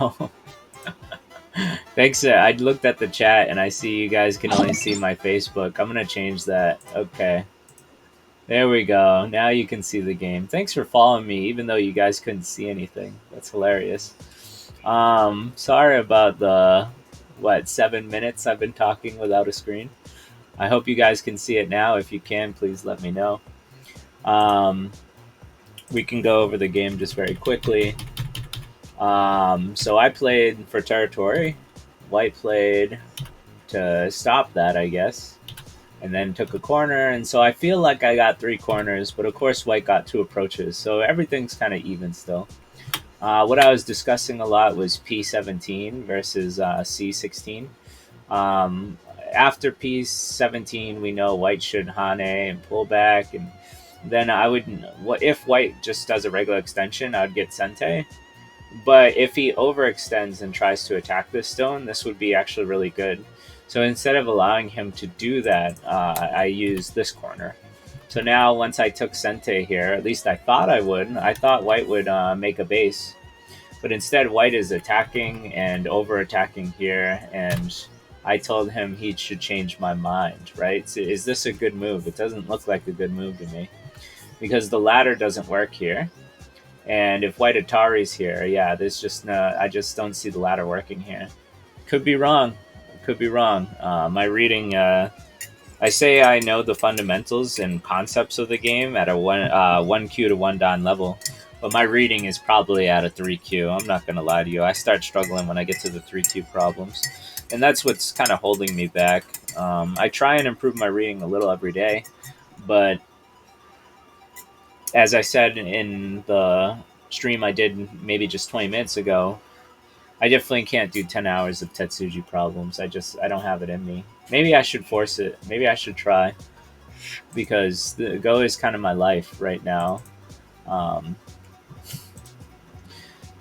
Oh, thanks. I looked at the chat and I see you guys can only see my Facebook. I'm gonna change that. Okay. There we go. Now you can see the game. Thanks for following me, even though you guys couldn't see anything. That's hilarious. Sorry about the 7 minutes I've been talking without a screen. I hope you guys can see it now. If you can, please let me know. Um, we can go over the game just very quickly. So I played for territory. White played to stop that, I guess, and then took a corner. And so I feel like I got 3 corners, but of course White got 2 approaches. So everything's kind of even still. What I was discussing a lot was P17 versus C16. Um, After P17, we know White should Hane and pull back, and then I would. What if White just does a regular extension? I would get Sente. But if he overextends and tries to attack this stone, this would be actually really good. So instead of allowing him to do that, I used this corner. So now once I took Sente here, at least I thought I would. I thought White would make a base. But instead White is attacking and over-attacking here, and I told him he should change my mind, right? So is this a good move? It doesn't look like a good move to me. Because the ladder doesn't work here. And if White Atari's here, yeah, there's just no, I just don't see the ladder working here. Could be wrong. Could be wrong. My reading, I say I know the fundamentals and concepts of the game at a 1Q to 1 Dan level, but my reading is probably at a 3Q. I'm not going to lie to you. I start struggling when I get to the 3Q problems. And that's what's kind of holding me back. I try and improve my reading a little every day, but as I said in the stream I did maybe just 20 minutes ago, I definitely can't do 10 hours of Tetsuji problems. I don't have it in me. Maybe I should force it. Maybe I should try, because the Go is kind of my life right now. Um,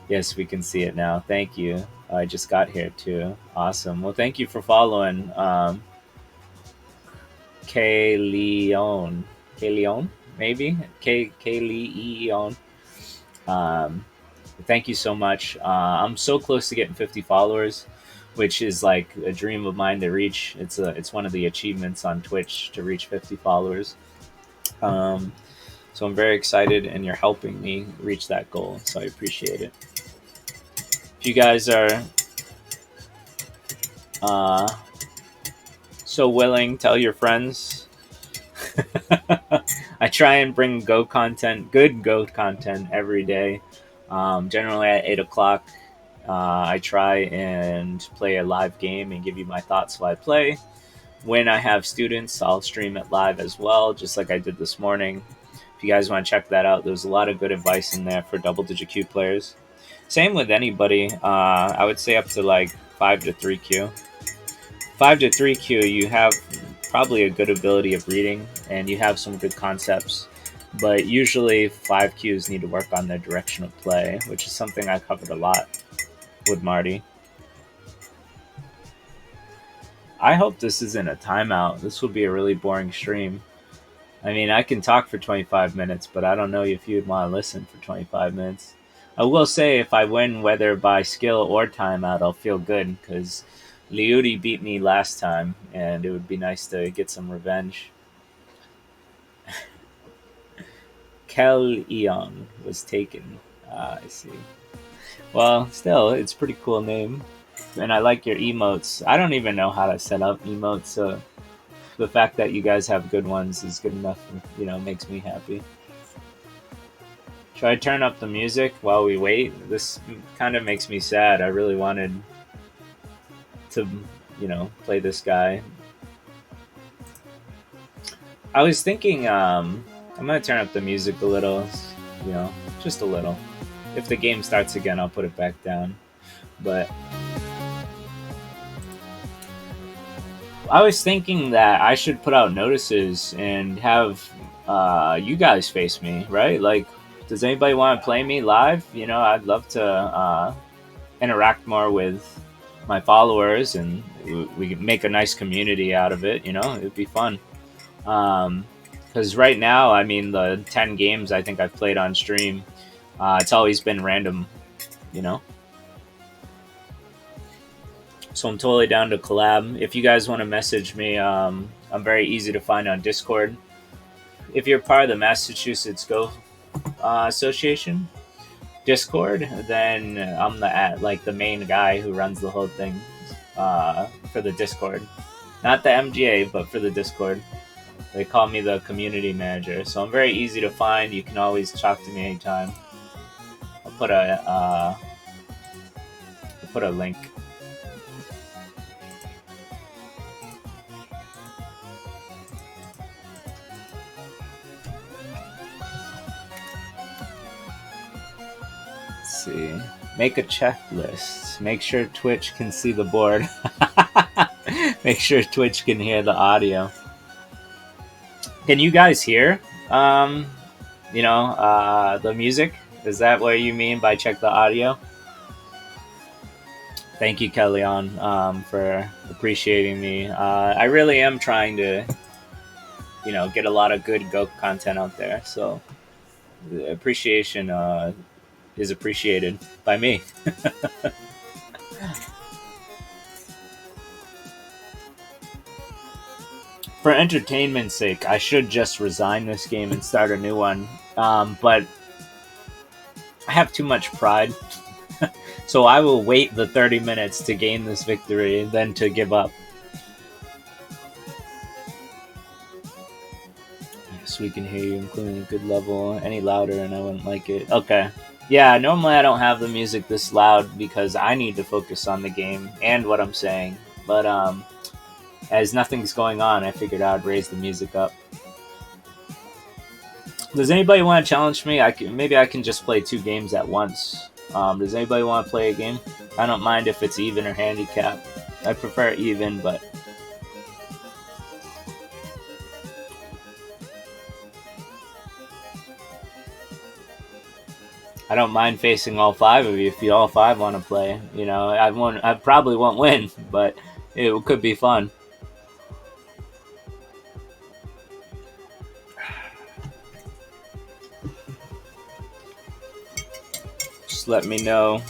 yes, we can see it now. Thank you. I just got here too. Awesome. Well, thank you for following. K Leon. K Leon? Maybe? K Leon. Um, Thank you so much. I'm so close to getting 50 followers, which is like a dream of mine to reach. It's one of the achievements on Twitch to reach 50 followers. Um, so I'm very excited, and you're helping me reach that goal. So I appreciate it. If you guys are uh, so willing, tell your friends. I try and bring Go content, good Go content every day. Generally at 8 o'clock, I try and play a live game and give you my thoughts while I play. When I have students, I'll stream it live as well, just like I did this morning. If you guys want to check that out, there's a lot of good advice in there for double-digit Q players. Same with anybody. I would say up to like 5 to 3Q. 5 to 3Q, you have probably a good ability of reading, and you have some good concepts. But usually 5Qs need to work on their direction of play, which is something I covered a lot with Marty. I hope this isn't a timeout. This will be a really boring stream. I mean, I can talk for 25 minutes, but I don't know if you'd want to listen for 25 minutes. I will say if I win, whether by skill or timeout, I'll feel good, because Liudi beat me last time, and it would be nice to get some revenge. Kel Eon was taken. I see. Well, still, it's a pretty cool name. And I like your emotes. I don't even know how to set up emotes, so the fact that you guys have good ones is good enough, makes me happy. Should I turn up the music while we wait? This kind of makes me sad. I really wanted to, play this guy. I was thinking, I'm gonna turn up the music a little, just a little. If the game starts again, I'll put it back down. But I was thinking that I should put out notices and have you guys face me, right? Like, does anybody want to play me live? I'd love to interact more with my followers, and we could make a nice community out of it. It'd be fun. Because right now, I mean, the 10 games I think I've played on stream, it's always been random, So I'm totally down to collab. If you guys want to message me, I'm very easy to find on Discord. If you're part of the Massachusetts Go Association Discord, then I'm the main guy who runs the whole thing for the Discord. Not the MGA, but for the Discord. They call me the community manager, so I'm very easy to find. You can always talk to me anytime. I'll put a link. Let's see. Make a checklist. Make sure Twitch can see the board. Make sure Twitch can hear the audio. Can you guys hear? The music? Is that what you mean by check the audio? Thank you, Kellyanne, for appreciating me. I really am trying to, get a lot of good Go content out there. So the appreciation is appreciated by me. For entertainment's sake, I should just resign this game and start a new one. But I have too much pride. So I will wait the 30 minutes to gain this victory, then to give up. Yes, we can hear you, including a good level. Any louder and I wouldn't like it. Okay. Yeah, normally I don't have the music this loud because I need to focus on the game and what I'm saying. But as nothing's going on, I figured I'd raise the music up. Does anybody want to challenge me? Maybe I can just play 2 games at once. Does anybody want to play a game? I don't mind if it's even or handicap. I prefer even, but I don't mind facing all 5 of you if you all 5 want to play. I probably won't win, but it could be fun. Just let me know.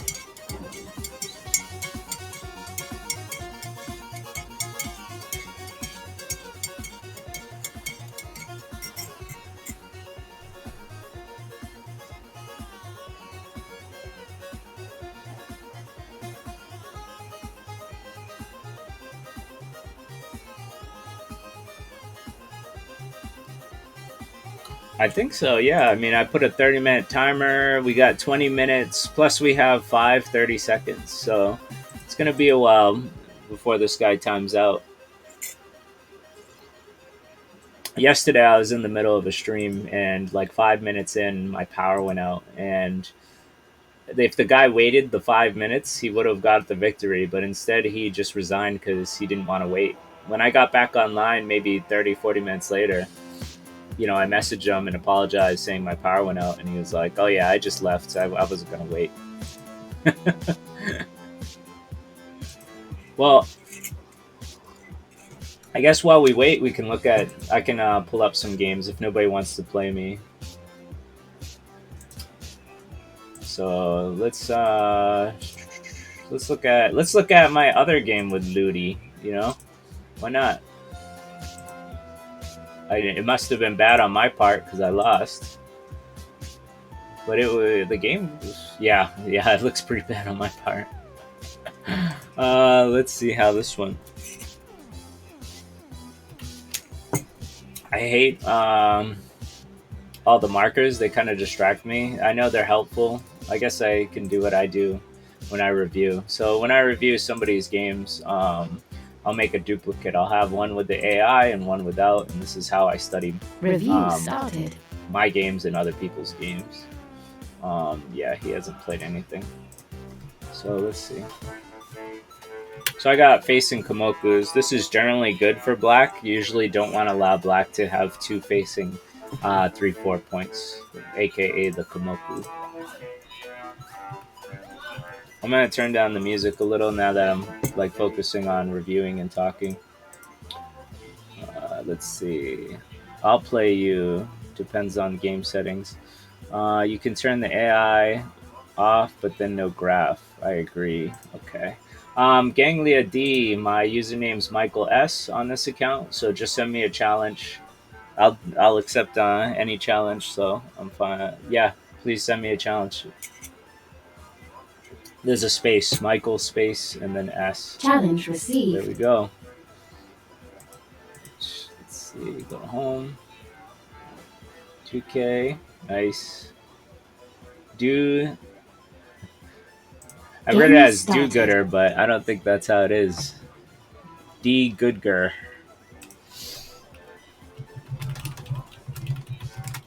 I think so, yeah. I mean, I put a 30-minute timer. We got 20 minutes, plus we have 30 seconds. So it's going to be a while before this guy times out. Yesterday, I was in the middle of a stream, and like 5 minutes in, my power went out. And if the guy waited the 5 minutes, he would have got the victory. But instead, he just resigned because he didn't want to wait. When I got back online, maybe 30, 40 minutes later, I messaged him and apologized, saying my power went out, and he was like, "Oh yeah, I just left. I wasn't gonna wait." Well, I guess while we wait, we can look at. I can pull up some games if nobody wants to play me. So let's look at my other game with Ludi. Why not? It must have been bad on my part because I lost. But the game was, yeah, it looks pretty bad on my part. Let's see how this one. I hate all the markers. They kind of distract me. I know they're helpful. I guess I can do what I do when I review. So when I review somebody's games, I'll make a duplicate. I'll have one with the AI and one without, and this is how I study started. My games and other people's games. Yeah, he hasn't played anything. So let's see. So I got facing Komokus. This is generally good for black. Usually don't want to allow black to have 2 facing 3/4 points, aka the Komoku. I'm gonna turn down the music a little now that I'm focusing on reviewing and talking. Let's see. I'll play you. Depends on game settings. You can turn the AI off, but then no graph. I agree. Okay. Ganglia D, my username's Michael S on this account, so just send me a challenge. I'll accept any challenge, so I'm fine. Yeah, please send me a challenge. There's a space, Michael space, and then S. Challenge There received. we go. Let's see, go home. 2K, nice. Do I read it Game as started. do-gooder, but I don't think that's how it is. Dgoodger.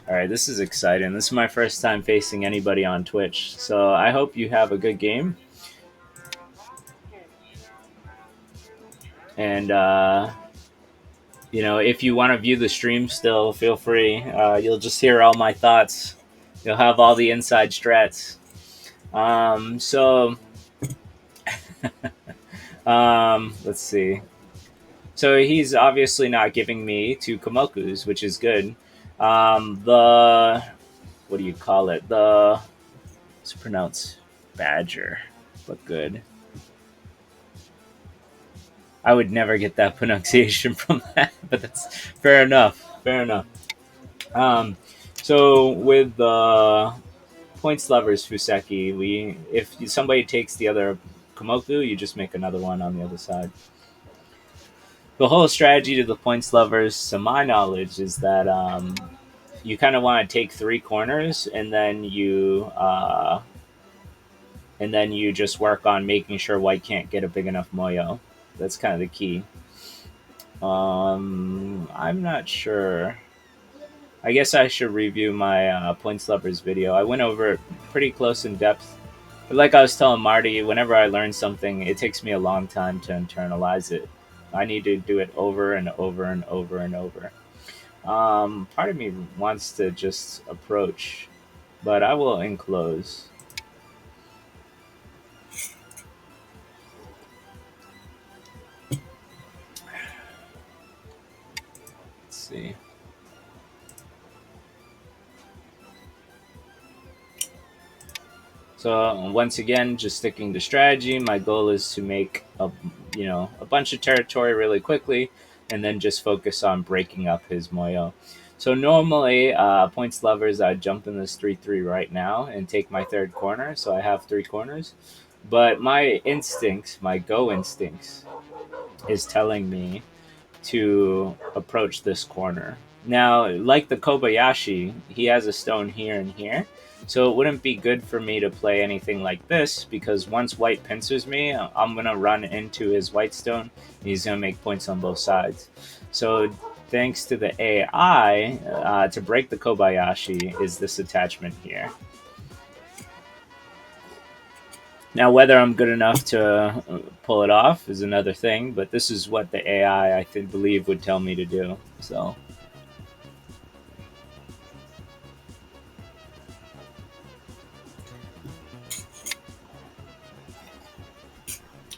All right, this is exciting. This is my first time facing anybody on Twitch, so I hope you have a good game. And if you want to view the stream, still feel free. You'll just hear all my thoughts. You'll have all the inside strats. So let's see. So he's obviously not giving me two Komokus, which is good. The what do you call it? It's pronounced badger, but good. I would never get that pronunciation from that, but that's fair enough. Fair enough. Um, so with the points lovers Fuseki, if somebody takes the other Komoku, you just make another one on the other side. The whole strategy to the points lovers, to my knowledge, is that you kind of want to take three corners and then you just work on making sure white can't get a big enough moyo. That's kind of the key. I'm not sure. I guess I should review my points lovers video. I went over it pretty close in depth. But like I was telling Marty, whenever I learn something, it takes me a long time to internalize it. I need to do it over and over and over and over. Part of me wants to just approach, but I will enclose. Let's see. So once again, just sticking to strategy. My goal is to make a bunch of territory really quickly, and then just focus on breaking up his moyo. So normally, points lovers, I'd jump in this 3-3 right now and take my third corner. So I have three corners, but my instincts, my go instincts, is telling me to approach this corner. Now, like the Kobayashi, he has a stone here and here. So it wouldn't be good for me to play anything like this because once white pincers me, I'm going to run into his white stone. And he's going to make points on both sides. So thanks to the AI, to break the Kobayashi is this attachment here. Now, whether I'm good enough to pull it off is another thing, but this is what the AI, I believe, would tell me to do. So,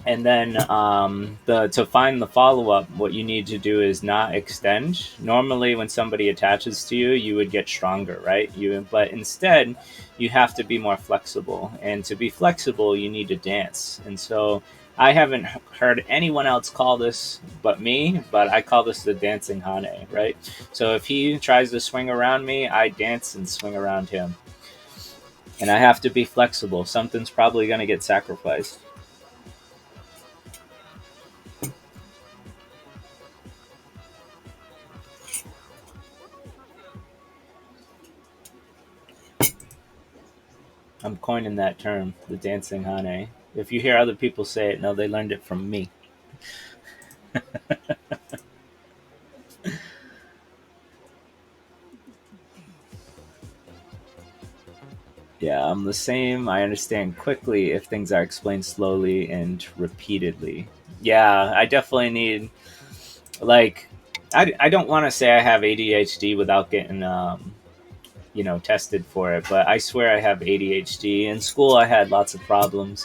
and then to find the follow up, what you need to do is not extend. Normally, when somebody attaches to you, you would get stronger, right? But instead, you have to be more flexible, and to be flexible, you need to dance. And so, I haven't heard anyone else call this but me, but I call this the dancing Hane, right? So if he tries to swing around me, I dance and swing around him. And I have to be flexible. Something's probably going to get sacrificed. I'm coining that term, the dancing Hane. If you hear other people say it, no, they learned it from me. Yeah, I'm the same. I understand quickly if things are explained slowly and repeatedly. Yeah, I definitely need, like, I don't want to say I have ADHD without getting, tested for it, but I swear I have ADHD. In school, I had lots of problems.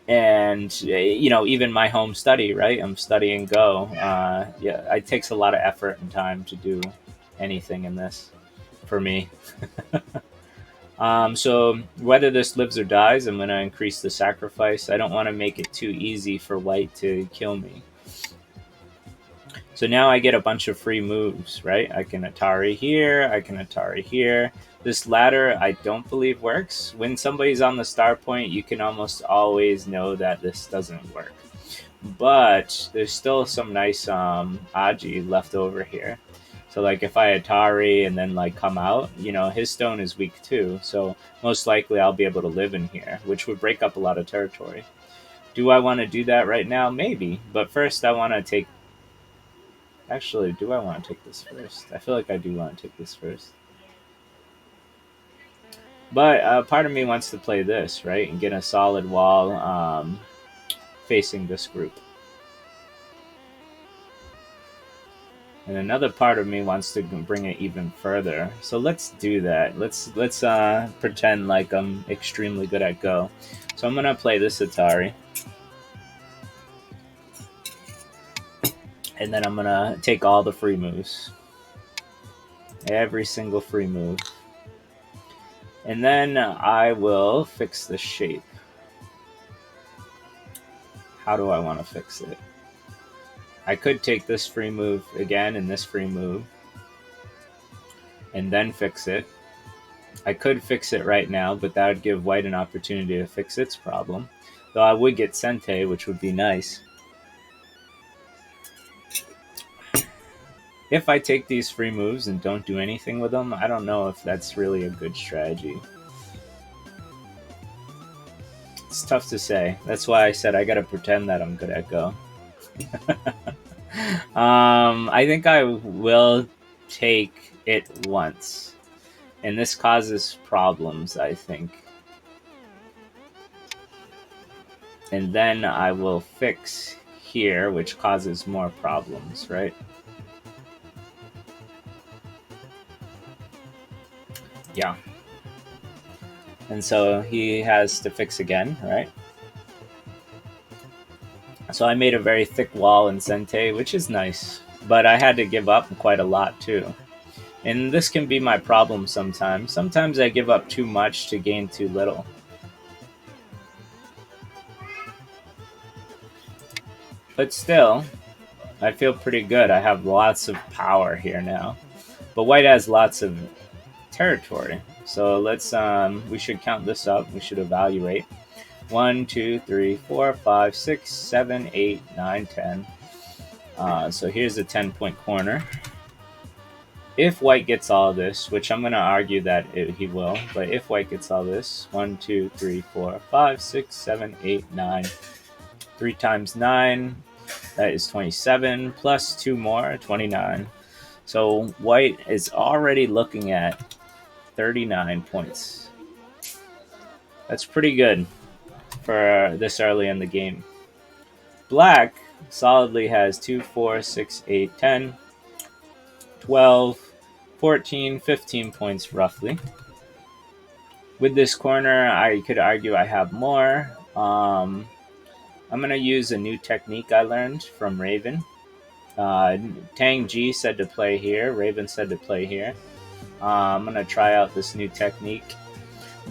And even my home study, right, I'm studying Go. Yeah, it takes a lot of effort and time to do anything in this for me. So whether this lives or dies, I'm going to increase the sacrifice. I don't want to make it too easy for white to kill me. So now I get a bunch of free moves, right? I can Atari here, I can Atari here. This ladder I don't believe works. When somebody's on the star point, you can almost always know that this doesn't work. But there's still some nice Aji left over here. So like if I Atari and then like come out, his stone is weak too. So most likely I'll be able to live in here, which would break up a lot of territory. Do I want to do that right now? Maybe. But first I want to take. Actually, do I want to take this first? I feel like I do want to take this first. But part of me wants to play this, right? And get a solid wall facing this group. And another part of me wants to bring it even further. So let's do that. Let's pretend like I'm extremely good at Go. So I'm going to play this Atari. And then I'm going to take all the free moves. Every single free move. And then I will fix the shape. How do I want to fix it? I could take this free move again and this free move. And then fix it. I could fix it right now, but that would give white an opportunity to fix its problem. Though I would get Sente, which would be nice. If I take these free moves and don't do anything with them, I don't know if that's really a good strategy. It's tough to say. That's why I said I gotta pretend that I'm good at Go. I think I will take it once. And this causes problems, I think. And then I will fix here, which causes more problems, right? Yeah. And so he has to fix again, right? So I made a very thick wall in Sente, which is nice. But I had to give up quite a lot, too. And this can be my problem sometimes. Sometimes I give up too much to gain too little. But still, I feel pretty good. I have lots of power here now. But white has lots of territory. So let's, we should count this up. We should evaluate. 1, 2, 3, 4, 5, 6, 7, 8, 9, 10. So here's a 10-point corner. If white gets all this, which I'm going to argue that he will, but if white gets all this, 1, 2, 3, 4, 5, 6, 7, 8, 9. 3 times 9, that is 27, plus 2 more, 29. So white is already looking at 39 points. That's pretty good for this early in the game. Black solidly has 2, 4, 6, 8, 10, 12, 14, 15 points roughly. With this corner, I could argue I have more. I'm going to use a new technique I learned from Raven. Tang G said to play here. Raven said to play here. I'm going to try out this new technique.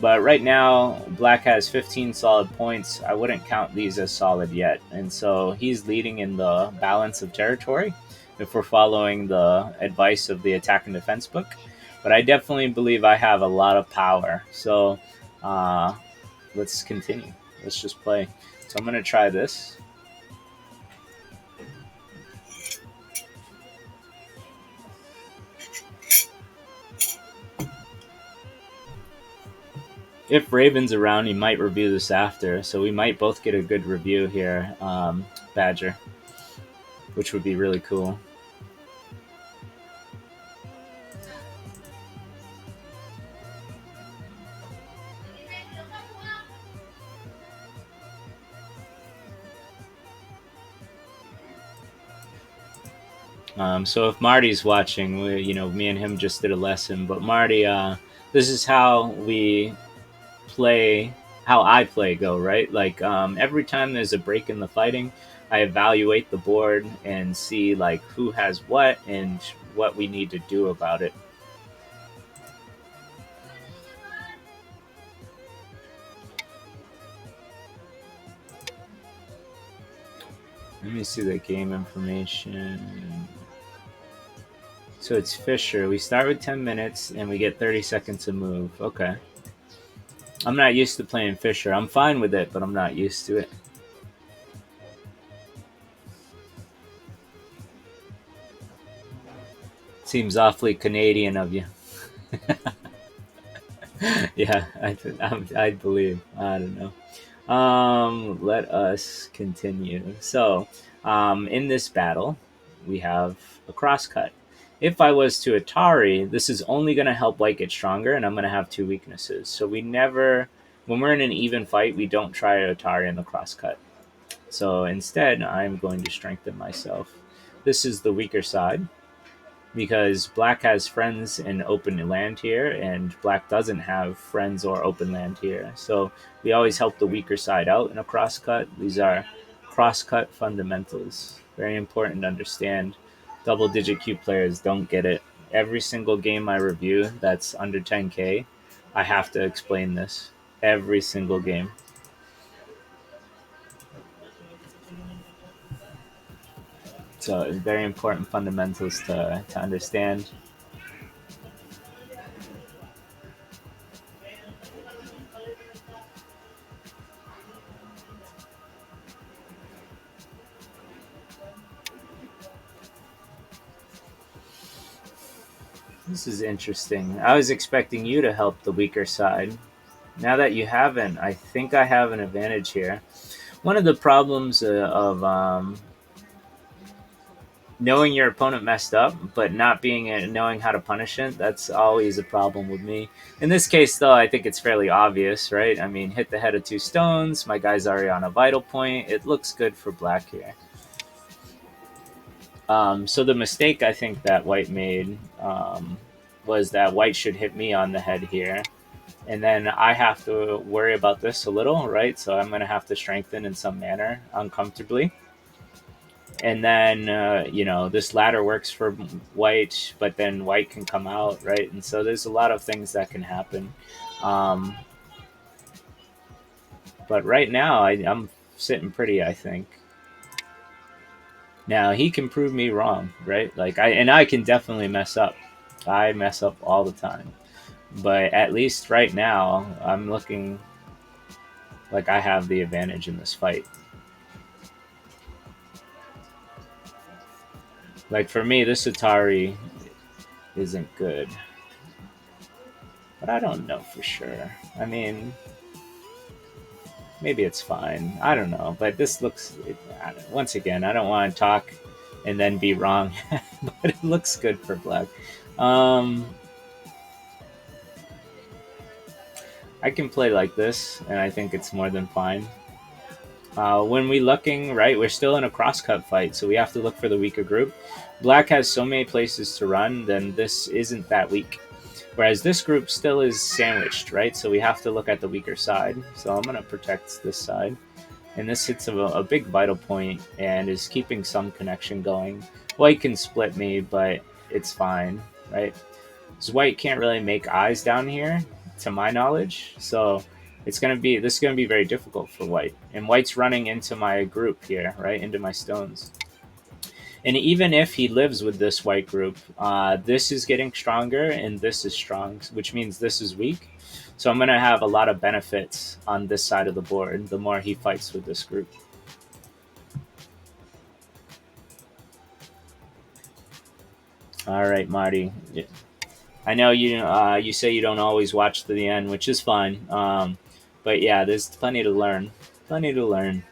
But right now, Black has 15 solid points. I wouldn't count these as solid yet. And so he's leading in the balance of territory if we're following the advice of the attack and defense book. But I definitely believe I have a lot of power. So let's continue. Let's just play. So I'm going to try this. If Raven's around, he might review this after, so we might both get a good review here, Badger, which would be really cool. So if Marty's watching, me and him just did a lesson, but Marty, this is how we play, how I play Go, right? Like every time there's a break in the fighting, I evaluate the board and see like who has what and what we need to do about it. Let me see the game information. So it's Fisher. We start with 10 minutes and we get 30 seconds to move. Okay. I'm not used to playing Fisher. I'm fine with it, but I'm not used to it. Seems awfully Canadian of you. Yeah, I believe. I don't know. Let us continue. So, in this battle, we have a crosscut. If I was to Atari, this is only going to help White get stronger, and I'm going to have two weaknesses. So we never, when we're in an even fight, we don't try Atari in the crosscut. So instead, I'm going to strengthen myself. This is the weaker side because black has friends in open land here, and black doesn't have friends or open land here. So we always help the weaker side out in a crosscut. These are crosscut fundamentals. Very important to understand. Double digit cube players don't get it. Every single game I review that's under 10K, I have to explain this. Every single game. So very important fundamentals to understand. This is interesting. I was expecting you to help the weaker side. Now that you haven't, I think I have an advantage here. One of the problems of knowing your opponent messed up, but not being knowing how to punish it, that's always a problem with me. In this case, though, I think it's fairly obvious, right? I mean, hit the head of two stones. My guy's already on a vital point. It looks good for black here. So the mistake I think that white made was that white should hit me on the head here. And then I have to worry about this a little, right? So I'm going to have to strengthen in some manner uncomfortably. And then, this ladder works for white, but then white can come out, right? And so there's a lot of things that can happen. Um, but right now, I'm sitting pretty, I think. Now, he can prove me wrong, right? I can definitely mess up. I mess up all the time. But at least right now, I'm looking like I have the advantage in this fight. Like for me, this Atari isn't good. But I don't know for sure. I mean, maybe it's fine. I don't know. But this looks, once again, I don't want to talk and then be wrong. But it looks good for black. I can play like this, and I think it's more than fine. When we looking, right, we're still in a crosscut fight, so we have to look for the weaker group. Black has so many places to run, then this isn't that weak. Whereas this group still is sandwiched, right? So we have to look at the weaker side. So I'm going to protect this side. And this hits a big vital point and is keeping some connection going. White can split me, but it's fine, right? Because white can't really make eyes down here, to my knowledge. So this is gonna be very difficult for white. And white's running into my group here, right? Into my stones. And even if he lives with this white group, this is getting stronger and this is strong, which means this is weak. So I'm going to have a lot of benefits on this side of the board the more he fights with this group. All right, Marty. I know you say you don't always watch to the end, which is fine. But yeah, there's plenty to learn. Plenty to learn.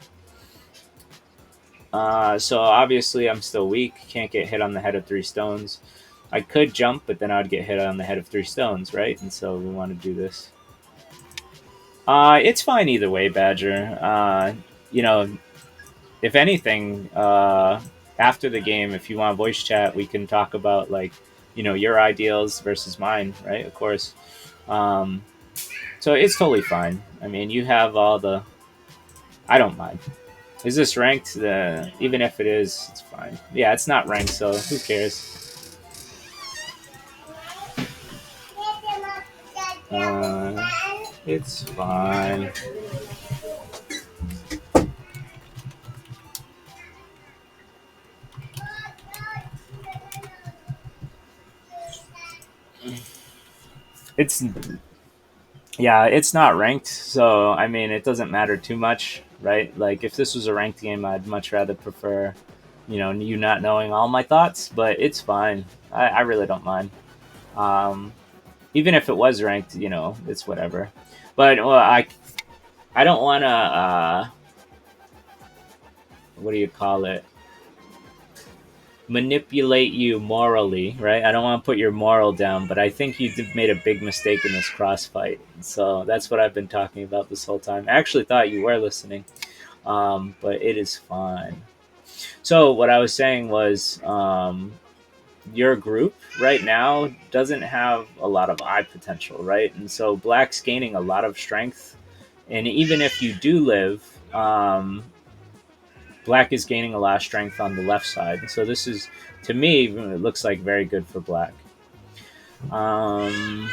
So obviously I'm still weak. Can't get hit on the head of three stones. I could jump, but then I'd get hit on the head of three stones, right? And so we want to do this. It's fine either way, Badger. If anything, after the game, if you want voice chat, we can talk about your ideals versus mine, right? Of course. So it's totally fine. I mean, you have all the. I don't mind. Is this ranked? Even if it is, it's fine. Yeah, it's not ranked, so who cares? It's fine. It's yeah, it's not ranked, so I mean, it doesn't matter too much, right? Like if this was a ranked game, I'd much rather prefer, you not knowing all my thoughts, but it's fine. I really don't mind. Um, Even if it was ranked, it's whatever. But I don't want to. What do you call it? Manipulate you morally, right? I don't want to put your moral down, but I think you made a big mistake in this cross fight. So that's what I've been talking about this whole time. I actually thought you were listening, but it is fine. So what I was saying was, your group right now doesn't have a lot of eye potential, right? And so Black's gaining a lot of strength, and even if you do live, Black is gaining a lot of strength on the left side. So this is, to me, it looks like very good for Black. Um,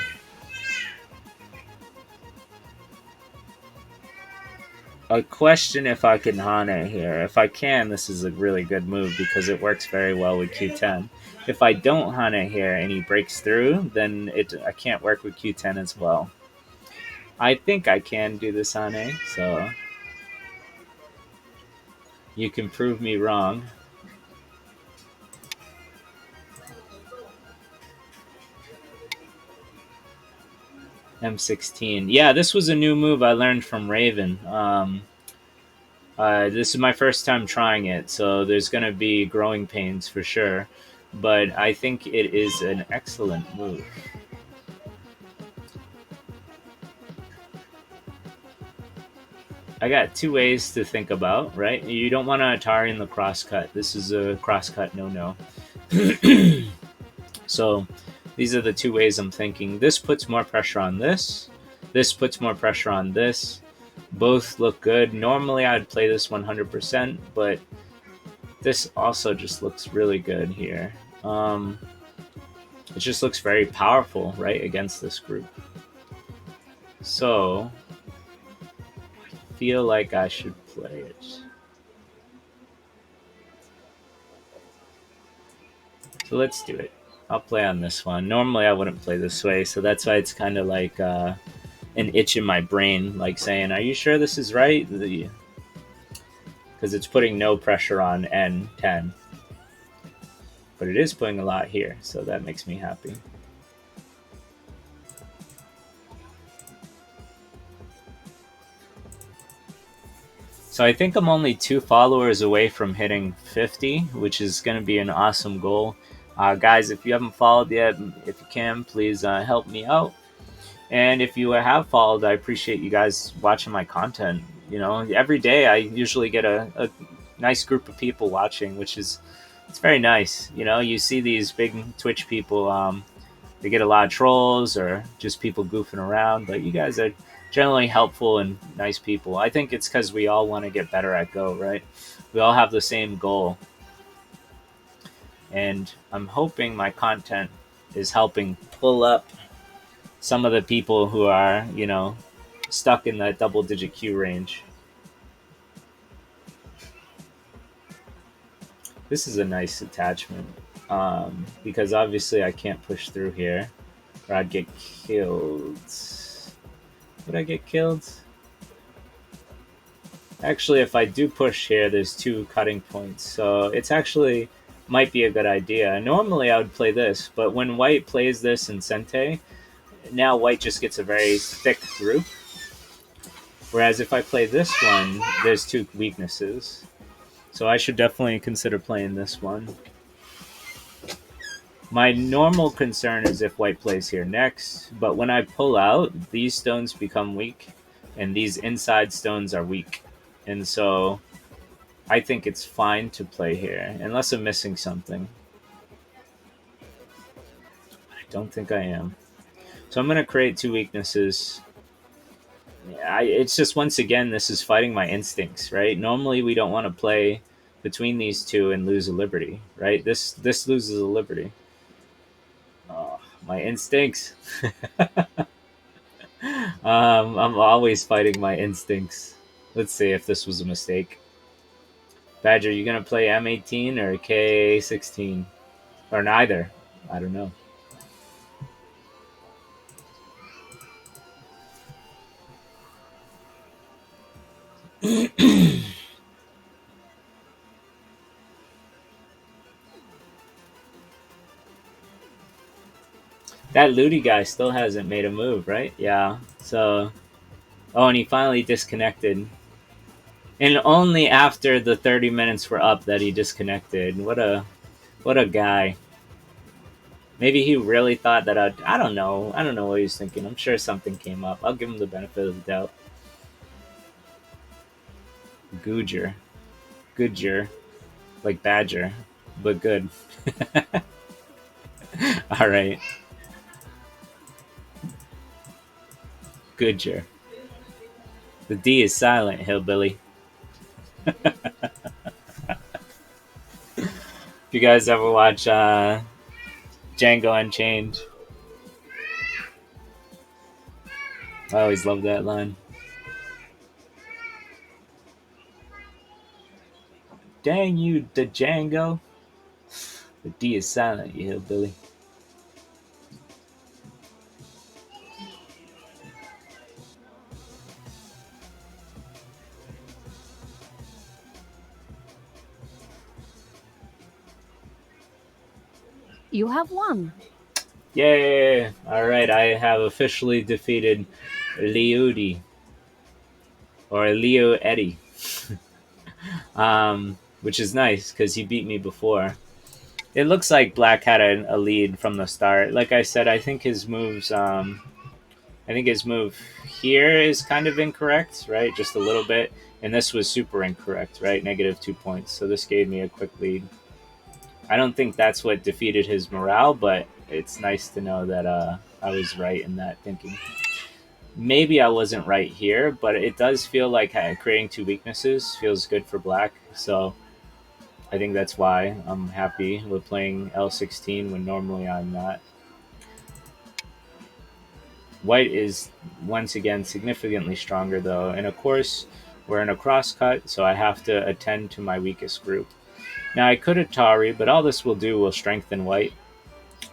a question if I can Hane here. If I can, this is a really good move because it works very well with Q10. If I don't Hane here and he breaks through, then I can't work with Q10 as well. I think I can do this Hane, so you can prove me wrong. M16. Yeah, this was a new move I learned from Raven. This is my first time trying it, so there's going to be growing pains for sure. But I think it is an excellent move. I got two ways to think about, right? You don't want to Atari in the crosscut. This is a crosscut no. So these are the two ways I'm thinking. This puts more pressure on this. This puts more pressure on this. Both look good. Normally I'd play this 100%, but this also just looks really good here. It just looks very powerful, right, against this group. So I feel like I should play it. So let's do it. I'll play on this one. Normally I wouldn't play this way, so that's why it's kind of like an itch in my brain, like saying, "Are you sure this is right?" Because it's putting no pressure on N10, but it is putting a lot here, so that makes me happy. So I think I'm only 2 followers away from hitting 50, which is going to be an awesome goal. Guys, if you haven't followed yet, if you can, please help me out. And if you have followed, I appreciate you guys watching my content. Every day I usually get a nice group of people watching, which is it's very nice. You see these big Twitch people, they get a lot of trolls or just people goofing around, but you guys are generally helpful and nice people. I think it's because we all want to get better at Go, right? We all have the same goal. And I'm hoping my content is helping pull up some of the people who are, stuck in that double digit Q range. This is a nice attachment because obviously I can't push through here or I'd get killed. Would I get killed? Actually, if I do push here, there's 2 cutting points, so it's actually might be a good idea. Normally I would play this, but when white plays this in Sente, now white just gets a very thick group. Whereas if I play this one, there's 2 weaknesses. So I should definitely consider playing this one. My normal concern is if white plays here next, but when I pull out, these stones become weak, and these inside stones are weak. And so I think it's fine to play here, unless I'm missing something. I don't think I am. So I'm going to create 2 weaknesses. It's just, once again, this is fighting my instincts, right? Normally we don't want to play between these 2 and lose a liberty, right? This loses a liberty. Oh, my instincts. I'm always fighting my instincts. Let's see if this was a mistake. Badger, you gonna play M18 or K16? Or neither? I don't know. That Ludi guy still hasn't made a move, right? Yeah. So, oh, and he finally disconnected. And only after the 30 minutes were up that he disconnected. What a guy. Maybe he really thought that I don't know. I don't know what he was thinking. I'm sure something came up. I'll give him the benefit of the doubt. Dgoodger. Goodger. Like Badger. But good. Alright. Goodger. The D is silent, hillbilly. If you guys ever watch Django Unchained, I always love that line. Dang you, the Django. The D is silent, you hillbilly. You have won. Yay! Alright, I have officially defeated Leody. Or Leo Eddie. Which is nice because he beat me before. It looks like Black had a lead from the start. Like I said, I think his moves. I think his move here is kind of incorrect, right? Just a little bit, and this was super incorrect, right? -2 points. So this gave me a quick lead. I don't think that's what defeated his morale, but it's nice to know that I was right in that thinking. Maybe I wasn't right here, but it does feel like creating two weaknesses feels good for Black. So I think that's why I'm happy with playing L16 when normally I'm not. White is once again significantly stronger though, and of course we're in a crosscut, so I have to attend to my weakest group. Now I could Atari, but all this will do will strengthen White.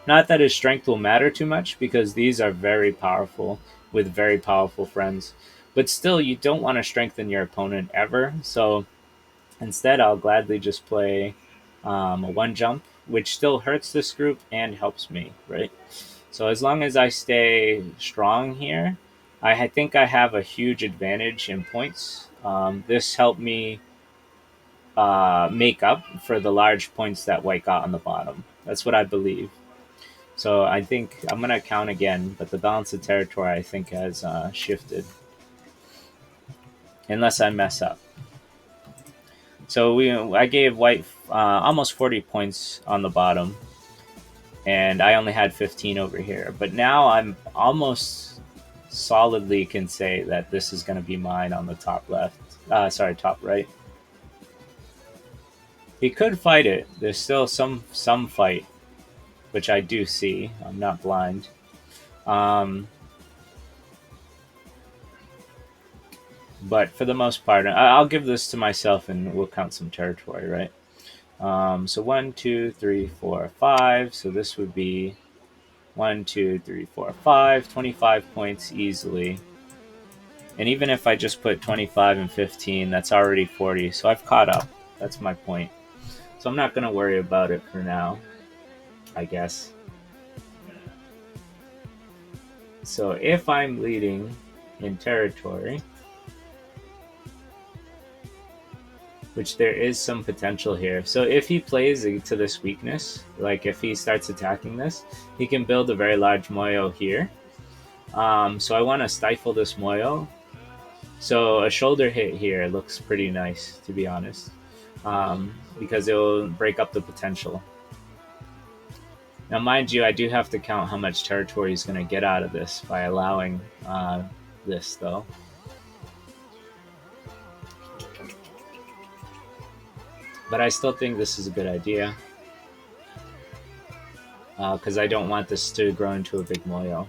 Not that his strength will matter too much, because these are very powerful with very powerful friends. But still, you don't want to strengthen your opponent ever, so instead I'll gladly just play a one jump, which still hurts this group and helps me, right? So as long as I stay strong here, think I have a huge advantage in points. This helped me make up for the large points that White got on the bottom. That's what I believe. So I think I'm gonna count again, but the balance of territory I think has shifted, unless I mess up. So I gave White almost 40 points on the bottom, and I only had 15 over here. But now I'm almost solidly can say that this is going to be mine on the top left. Sorry, top right. He could fight it. There's still some fight, which I do see. I'm not blind. Um, but for the most part, I'll give this to myself, and we'll count some territory, right? So 1, 2, 3, 4, 5. So this would be 1, 2, 3, 4, 5. 25 points easily. And even if I just put 25 and 15, that's already 40. So I've caught up. That's my point. So I'm not going to worry about it for now, I guess. So if I'm leading in territory, which there is some potential here. So if he plays to this weakness, like if he starts attacking this, he can build a very large Moyo here. So I want to stifle this Moyo. So a shoulder hit here looks pretty nice, to be honest, because it will break up the potential. Now, mind you, I do have to count how much territory he's going to get out of this by allowing this, though. But I still think this is a good idea, because I don't want this to grow into a big Moyo.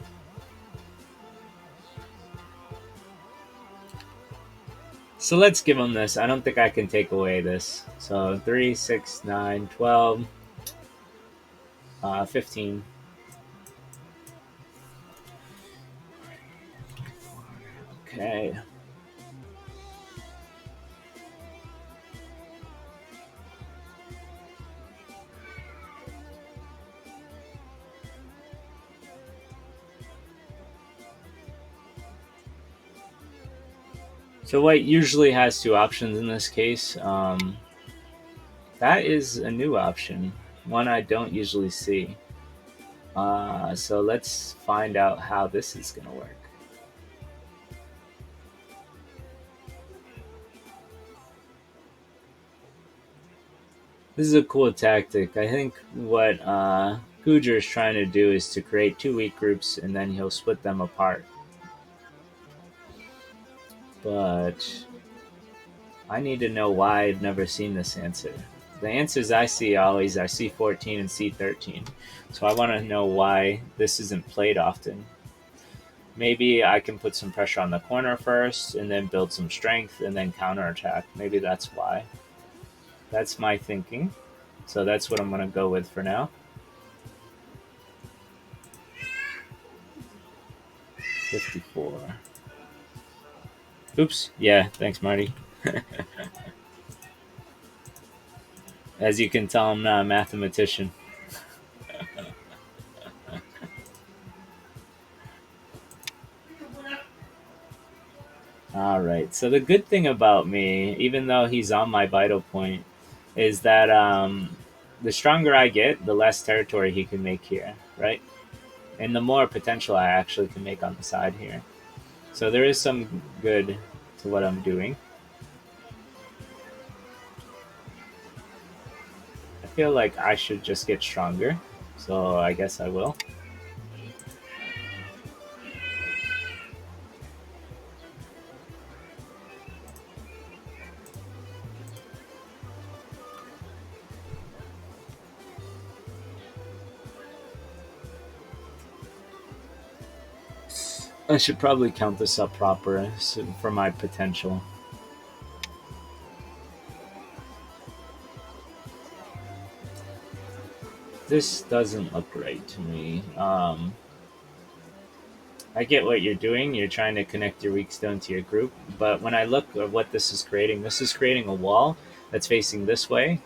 So let's give him this. I don't think I can take away this. So 3, 6, 9, 12, 15. Okay. So white usually has two options in this case. That is a new option, one I don't usually see. So let's find out how this is going to work. This is a cool tactic. I think what Dgoodger is trying to do is to create two weak groups and then he'll split them apart. But I need to know why I've never seen this answer. The answers I see always are C14 and C13. So I want to know why this isn't played often. Maybe I can put some pressure on the corner first and then build some strength and then counterattack. Maybe that's why. That's my thinking. So that's what I'm going to go with for now. 54. Oops. Yeah, thanks, Marty. As you can tell, I'm not a mathematician. All right. So the good thing about me, even though he's on my vital point, is that the stronger I get, the less territory he can make here, right? And the more potential I actually can make on the side here. So there is some good to what I'm doing. I feel like I should just get stronger, so I guess I will. I should probably count this up proper for my potential. This doesn't look right to me. I get what you're doing. You're trying to connect your weak stone to your group. But when I look at what this is creating a wall that's facing this way.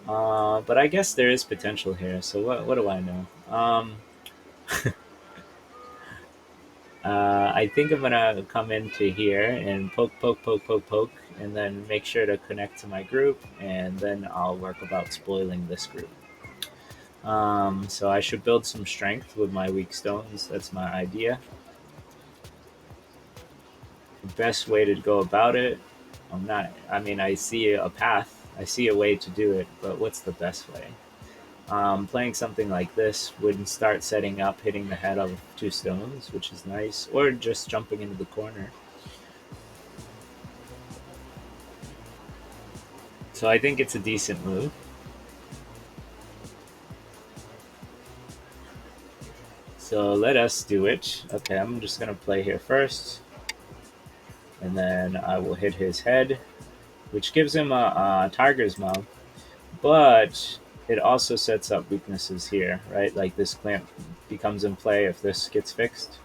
But I guess there is potential here. So what do I know? I think I'm gonna come into here and poke, poke, poke, poke, poke, and then make sure to connect to my group, and then I'll work about spoiling this group. So I should build some strength with my weak stones. That's my idea. The best way to go about it, I'm not. I mean, I see a path. I see a way to do it, but what's the best way? Playing something like this would start setting up, hitting the head of two stones, which is nice, or just jumping into the corner. So I think it's a decent move. So let us do it. Okay, I'm just going to play here first. And then I will hit his head, which gives him a tiger's mouth. But it also sets up weaknesses here, right? Like this clamp becomes in play if this gets fixed.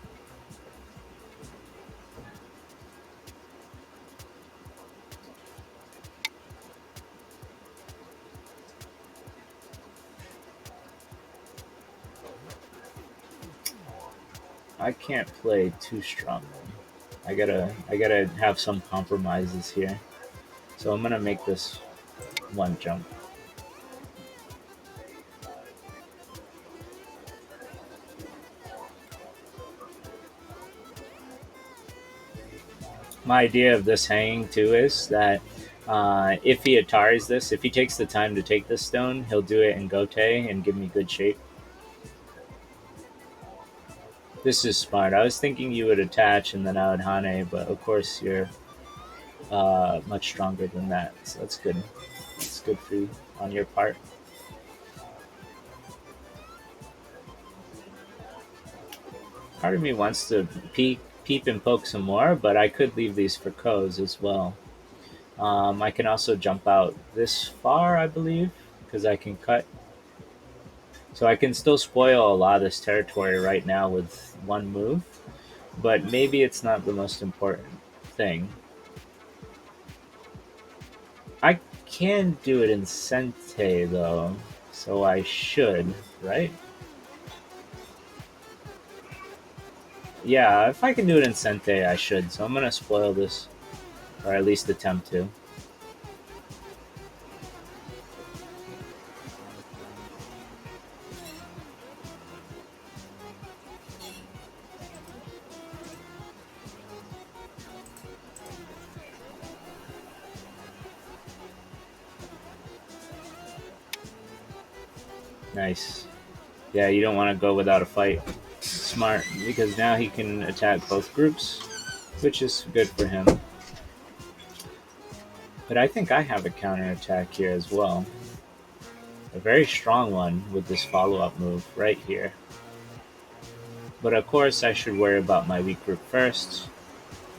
I can't play too strongly. I gotta have some compromises here. So I'm gonna make this one jump. My idea of this hanging too is that if he Ataris this, if he takes the time to take this stone, he'll do it in Gote and give me good shape. This is smart. I was thinking you would attach and then I would Hane, but of course you're much stronger than that. So that's good. It's good for you on your part. Part of me wants to peep and poke some more, but I could leave these for Ko's as well. I can also jump out this far, I believe, because I can cut. So I can still spoil a lot of this territory right now with one move, but maybe it's not the most important thing. I can do it in Sente, though, so I should, right? Yeah, if I can do it in Sente, I should, so I'm gonna spoil this. or at least attempt to. Nice. Yeah, you don't want to go without a fight. Smart, because now he can attack both groups, which is good for him. But I think I have a counterattack here as well. A very strong one with this follow-up move right here. But of course, I should worry about my weak group first.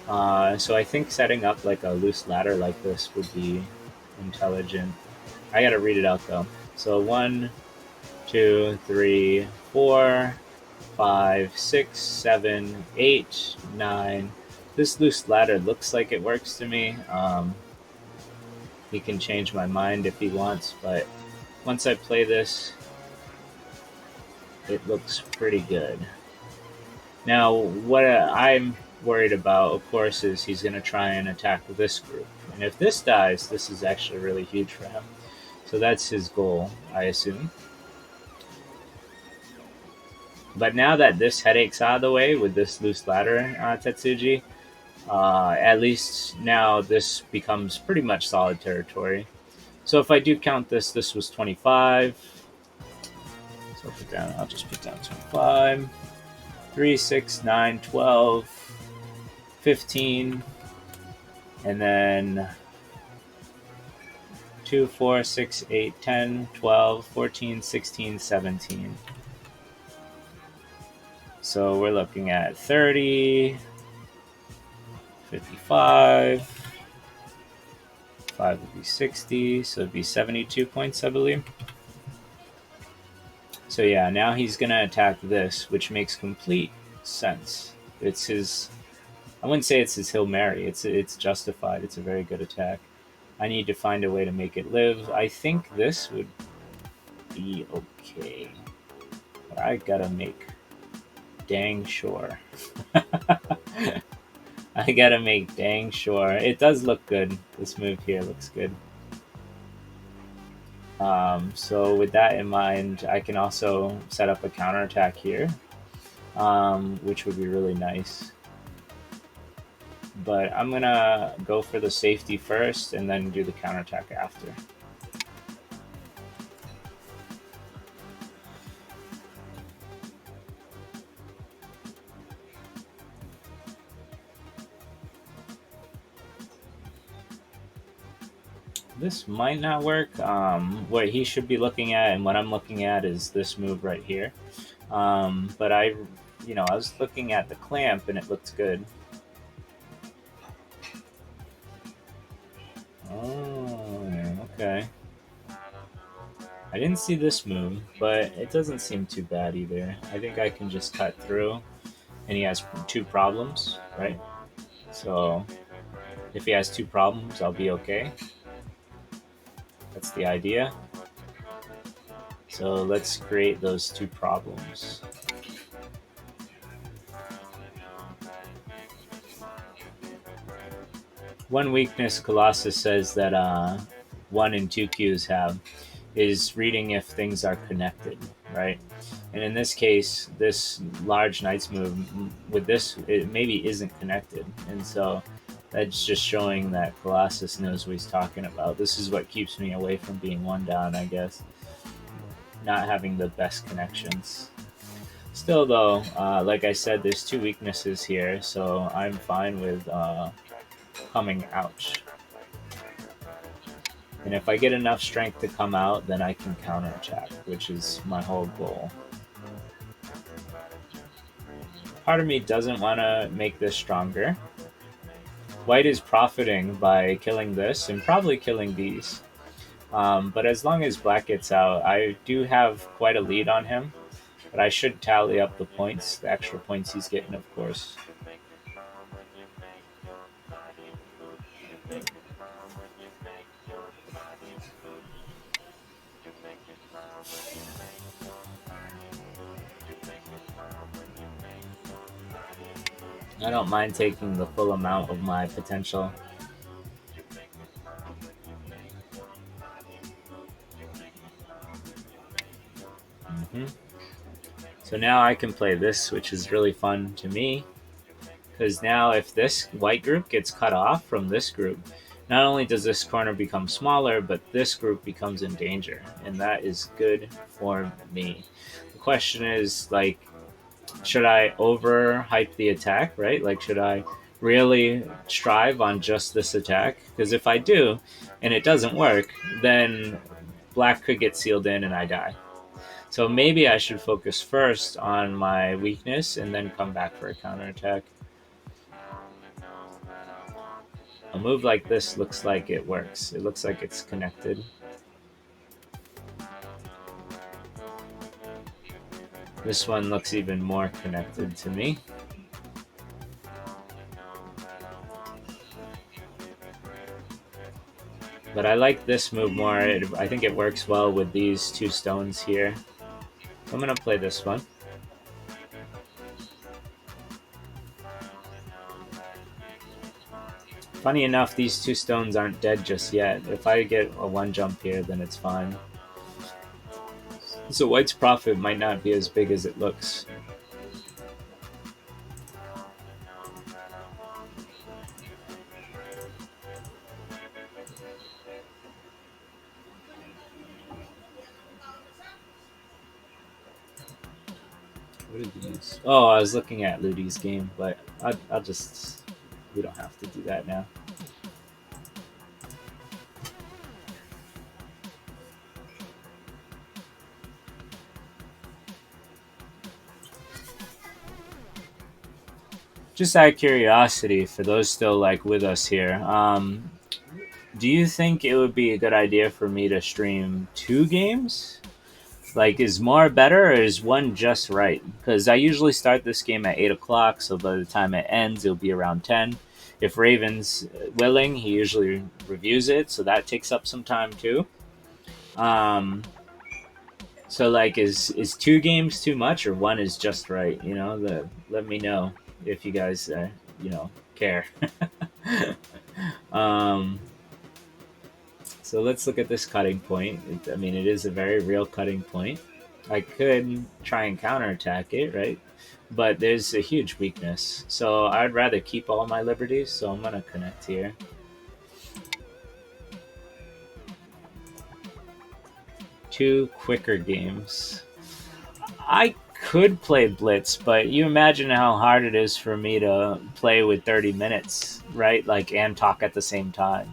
So I think setting up like a loose ladder like this would be intelligent. I gotta read it out though. So 1, 2, 3, 4, 5, 6, 7, 8, 9. This loose ladder looks like it works to me. He can change my mind if he wants, but once I play this, it looks pretty good. Now, what I'm worried about, of course, is he's going to try and attack this group. And if this dies, this is actually really huge for him. So that's his goal, I assume. But now that this headache's out of the way with this loose ladder, Tetsuji, at least now this becomes pretty much solid territory. So if I do count this, this was 25. So I'll just put down 25. 3, 6, 9, 12, 15, and then 2, 4, 6, 8, 10, 12, 14, 16, 17. So we're looking at 30, 55, 5 would be 60, so it'd be 72 points, I believe. So yeah, now he's going to attack this, which makes complete sense. It's his... I wouldn't say it's his Hail Mary. It's justified. It's a very good attack. I need to find a way to make it live. I think this would be okay. But I gotta make dang sure. I gotta make dang sure. It does look good. This move here looks good. So with that in mind, I can also set up a counterattack here, which would be really nice. But I'm gonna go for the safety first and then do the counterattack after. This might not work. What he should be looking at and what I'm looking at is this move right here. But I was looking at the clamp and it looked good. Oh, okay. I didn't see this move, but it doesn't seem too bad either. I think I can just cut through, and he has 2 problems, right? So if he has 2 problems, I'll be okay. That's the idea. So let's create those 2 problems. One weakness Colossus says that 1 and 2 Qs have is reading if things are connected, right? And in this case, this large Knight's move with this, it maybe isn't connected. And so that's just showing that Colossus knows what he's talking about. This is what keeps me away from being 1 down, I guess. Not having the best connections. Still though, like I said, there's 2 weaknesses here, so I'm fine with coming out. And if I get enough strength to come out, then I can counterattack, which is my whole goal. Part of me doesn't want to make this stronger. White is profiting by killing this and probably killing these. But as long as black gets out, I do have quite a lead on him. But I should tally up the points, the extra points he's getting, of course. I don't mind taking the full amount of my potential. So now I can play this, which is really fun to me. Because now if this white group gets cut off from this group, not only does this corner become smaller, but this group becomes in danger. And that is good for me. The question is, like, should I overhype the attack, right? Like, should I really strive on just this attack? Because if I do, and it doesn't work, then black could get sealed in and I die. So maybe I should focus first on my weakness and then come back for a counterattack. A move like this looks like it works. It looks like it's connected. This one looks even more connected to me. But I like this move more. I think it works well with these two stones here. So I'm going to play this one. Funny enough, these two stones aren't dead just yet. If I get a one jump here, then it's fine. So white's profit might not be as big as it looks. What are these? Oh, I was looking at Ludi's game, but I'll just... We don't have to do that now. Just out of curiosity, for those still like with us here, do you think it would be a good idea for me to stream 2 games? Like, is more better or is one just right? Because I usually start this game at 8 o'clock, so by the time it ends, it'll be around 10. If Raven's willing, he usually reviews it, so that takes up some time too. So, like, is 2 games too much or one is just right? You know, let me know if you guys, care. um, so let's look at this cutting point. I mean, it is a very real cutting point. I could try and counterattack it, right? But there's a huge weakness. So I'd rather keep all my liberties, so I'm going to connect here. Two quicker games. I could play Blitz, but you imagine how hard it is for me to play with 30 minutes, right? Like, and talk at the same time.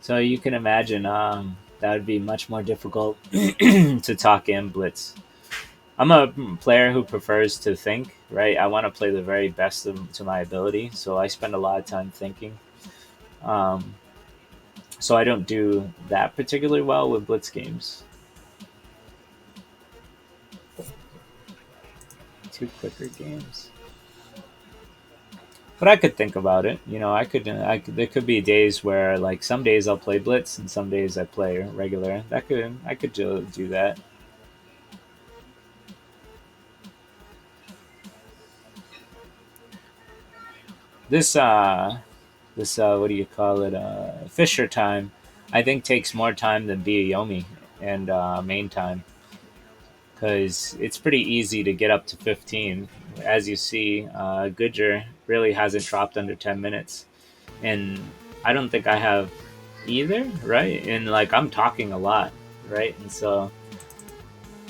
So you can imagine that would be much more difficult to talk and Blitz. I'm a player who prefers to think, right? I want to play the very best to my ability, so I spend a lot of time thinking. So I don't do that particularly well with Blitz games. 2 quicker games. But I could think about it. You know, I could. There could be days where, like, some days I'll play Blitz and some days I play regular. I could do that. This what do you call it? Fisher time, I think takes more time than Biyomi and main time, because it's pretty easy to get up to 15. As you see, Dgoodger really hasn't dropped under 10 minutes. And I don't think I have either, right? And, like, I'm talking a lot, right? And so,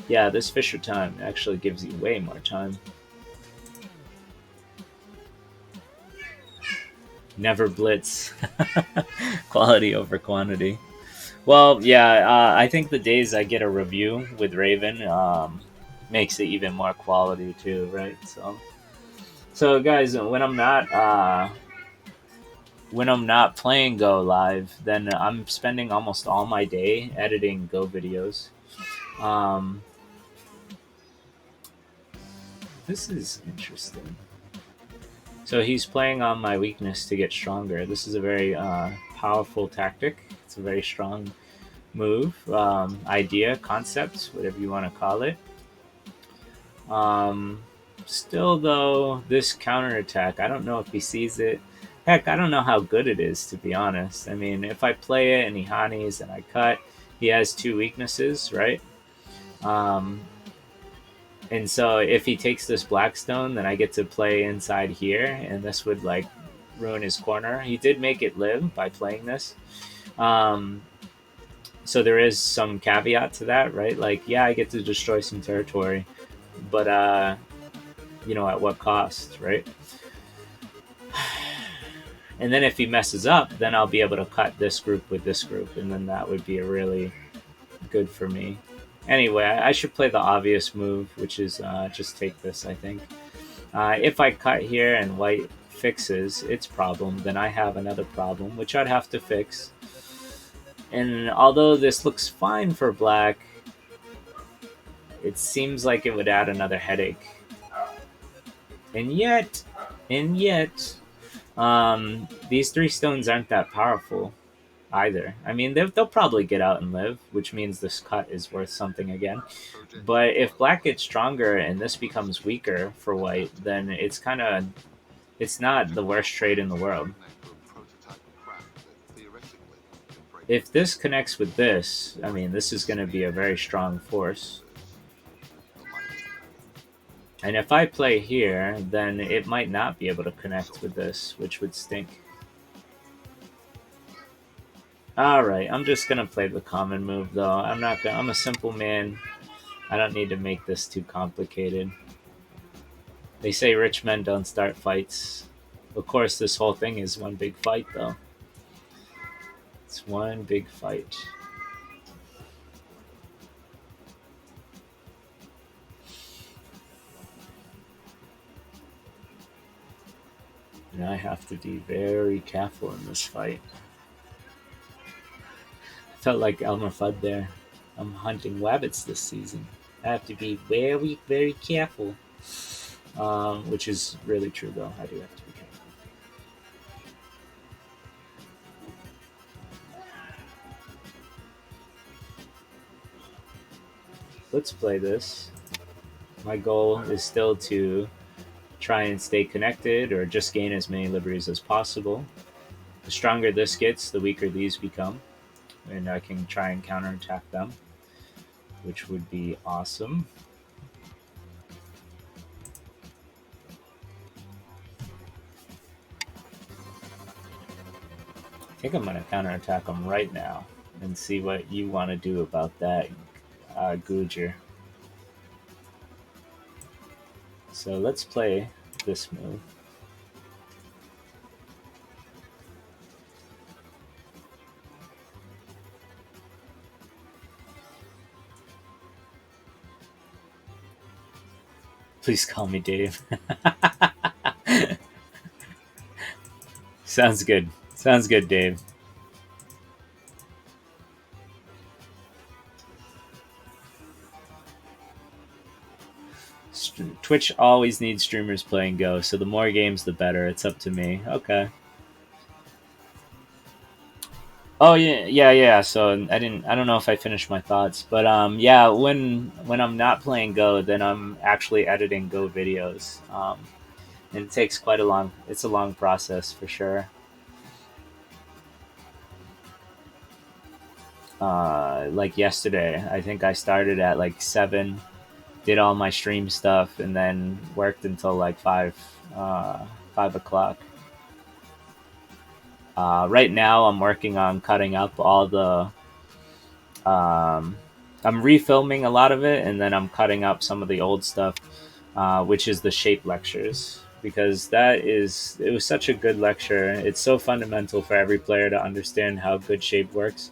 yeah, this Fisher time actually gives you way more time. Never blitz. Quality over quantity. Well, yeah, I think the days I get a review with Raven makes it even more quality too, right? So guys, when I'm not playing Go live, then I'm spending almost all my day editing Go videos. This is interesting. So he's playing on my weakness to get stronger. This is a very powerful tactic. It's a very strong move, idea, concept, whatever you want to call it. Still, though, this counterattack, I don't know if he sees it. Heck, I don't know how good it is, to be honest. I mean, if I play it and he hanis and I cut, he has 2 weaknesses, right? And so if he takes this Blackstone, then I get to play inside here, and this would like ruin his corner. He did make it live by playing this. Um, so there is some caveat to that, right? Like, yeah, I get to destroy some territory, but at what cost, right? And then if he messes up, then I'll be able to cut this group with this group, and then that would be a really good for me. Anyway, I should play the obvious move, which is just take this, I think. If I cut here and white fixes its problem, then I have another problem, which I'd have to fix. And although this looks fine for black, it seems like it would add another headache. And yet, these 3 stones aren't that powerful either. I mean, they'll probably get out and live, which means this cut is worth something again. But if black gets stronger and this becomes weaker for white, then it's not the worst trade in the world. If this connects with this, I mean, this is going to be a very strong force. And if I play here, then it might not be able to connect with this, which would stink. Alright, I'm just gonna play the common move though. I'm a simple man. I don't need to make this too complicated. They say rich men don't start fights. Of course, this whole thing is one big fight though. It's one big fight. And I have to be very careful in this fight. I felt like Elmer Fudd there. I'm hunting rabbits this season. I have to be very, very careful. Which is really true, though. I do have to be careful. Let's play this. My goal is still to try and stay connected or just gain as many liberties as possible. The stronger this gets, the weaker these become. And I can try and counterattack them, which would be awesome. I think I'm going to counterattack them right now and see what you want to do about that, Dgoodger. So let's play this move. Please call me Dave. Sounds good. Sounds good, Dave. Twitch always needs streamers playing Go, so the more games, the better. It's up to me. Okay. Oh yeah. So I don't know if I finished my thoughts, but yeah. When I'm not playing Go, then I'm actually editing Go videos. And it takes it's a long process for sure. Like yesterday, I think I started at like 7, did all my stream stuff, and then worked until like 5 o'clock. Right now, I'm working on cutting up all the. I'm refilming a lot of it, and then I'm cutting up some of the old stuff, which is the shape lectures, because it was such a good lecture. It's so fundamental for every player to understand how good shape works.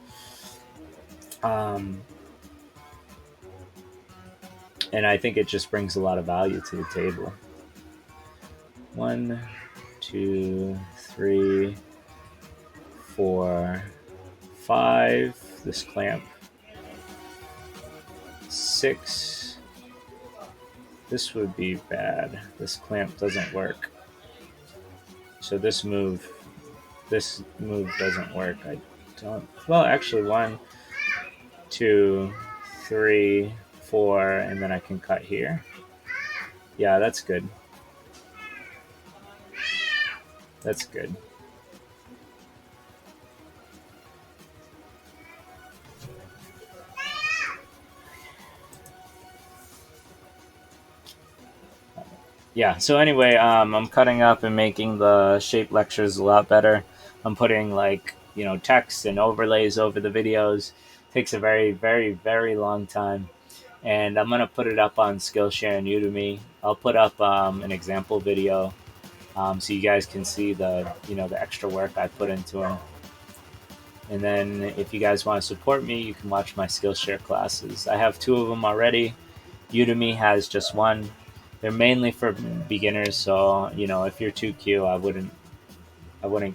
And I think it just brings a lot of value to the table. 1, 2, 3, 4, 5. This clamp. 6. This would be bad. This clamp doesn't work. So this move doesn't work. I don't. Well, actually, 1, 2, 3, 4, and then I can cut here. Yeah, that's good. That's good. Yeah. So anyway, I'm cutting up and making the shape lectures a lot better. I'm putting like text and overlays over the videos. Takes a very very very long time, and I'm gonna put it up on Skillshare and Udemy. I'll put up an example video, so you guys can see the extra work I put into them. And then if you guys want to support me, you can watch my Skillshare classes. I have two of them already. Udemy has just one. They're mainly for beginners, so if you're too cute, I wouldn't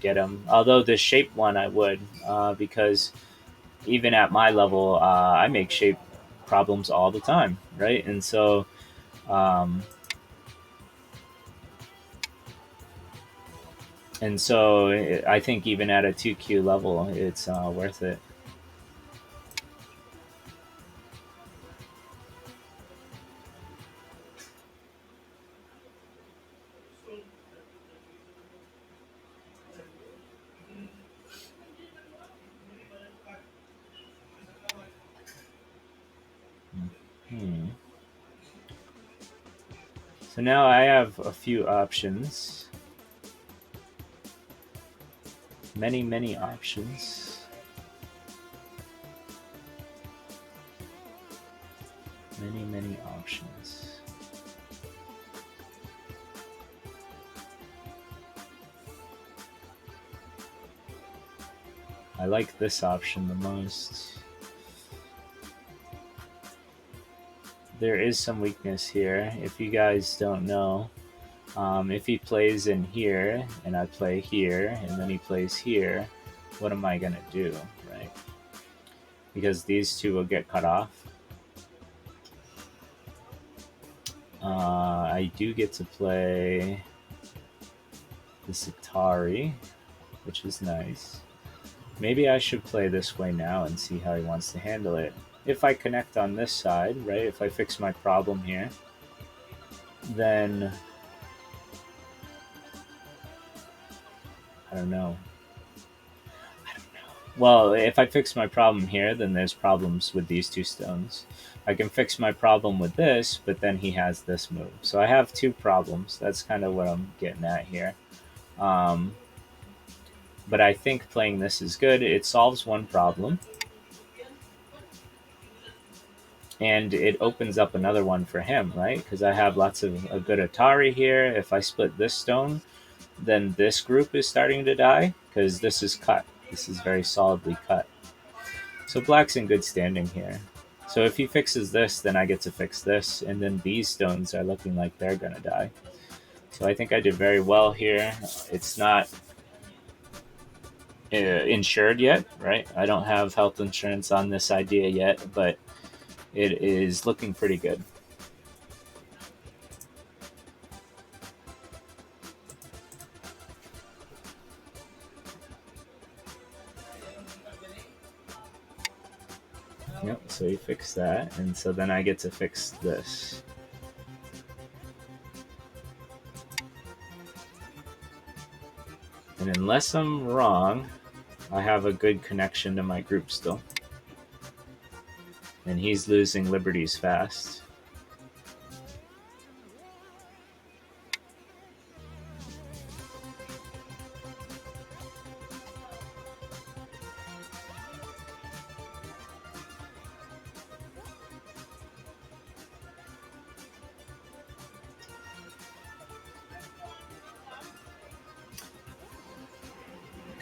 get them. Although the shape one I would, because even at my level, I make shape problems all the time, right? Um, and so I think even at a 2Q level, it's worth it. Hmm. So now I have a few options. Many, many options. Many, many options. I like this option the most. There is some weakness here. If you guys don't know, if he plays in here and I play here and then he plays here, what am I gonna do, right? Because these two will get cut off. I do get to play this Atari, which is nice. Maybe I should play this way now and see how he wants to handle it. If I connect on this side, right, if I fix my problem here, then I don't know. Well, if I fix my problem here, then there's problems with these two stones. I can fix my problem with this, but then he has this move. So I have two problems. That's kind of what I'm getting at here. Um, but I think playing this is good. It solves one problem, and it opens up another one for him, right? Because I have lots of a good Atari here. If I split this stone, then this group is starting to die because this is cut. This is very solidly cut. So black's in good standing here. So if he fixes this, then I get to fix this, and then these stones are looking like they're gonna die. So I think I did very well here. It's not insured yet, right? I don't have health insurance on this idea yet, but it is looking pretty good. Yep, so he fixed that, and so then I get to fix this. And unless I'm wrong, I have a good connection to my group still. And he's losing liberties fast.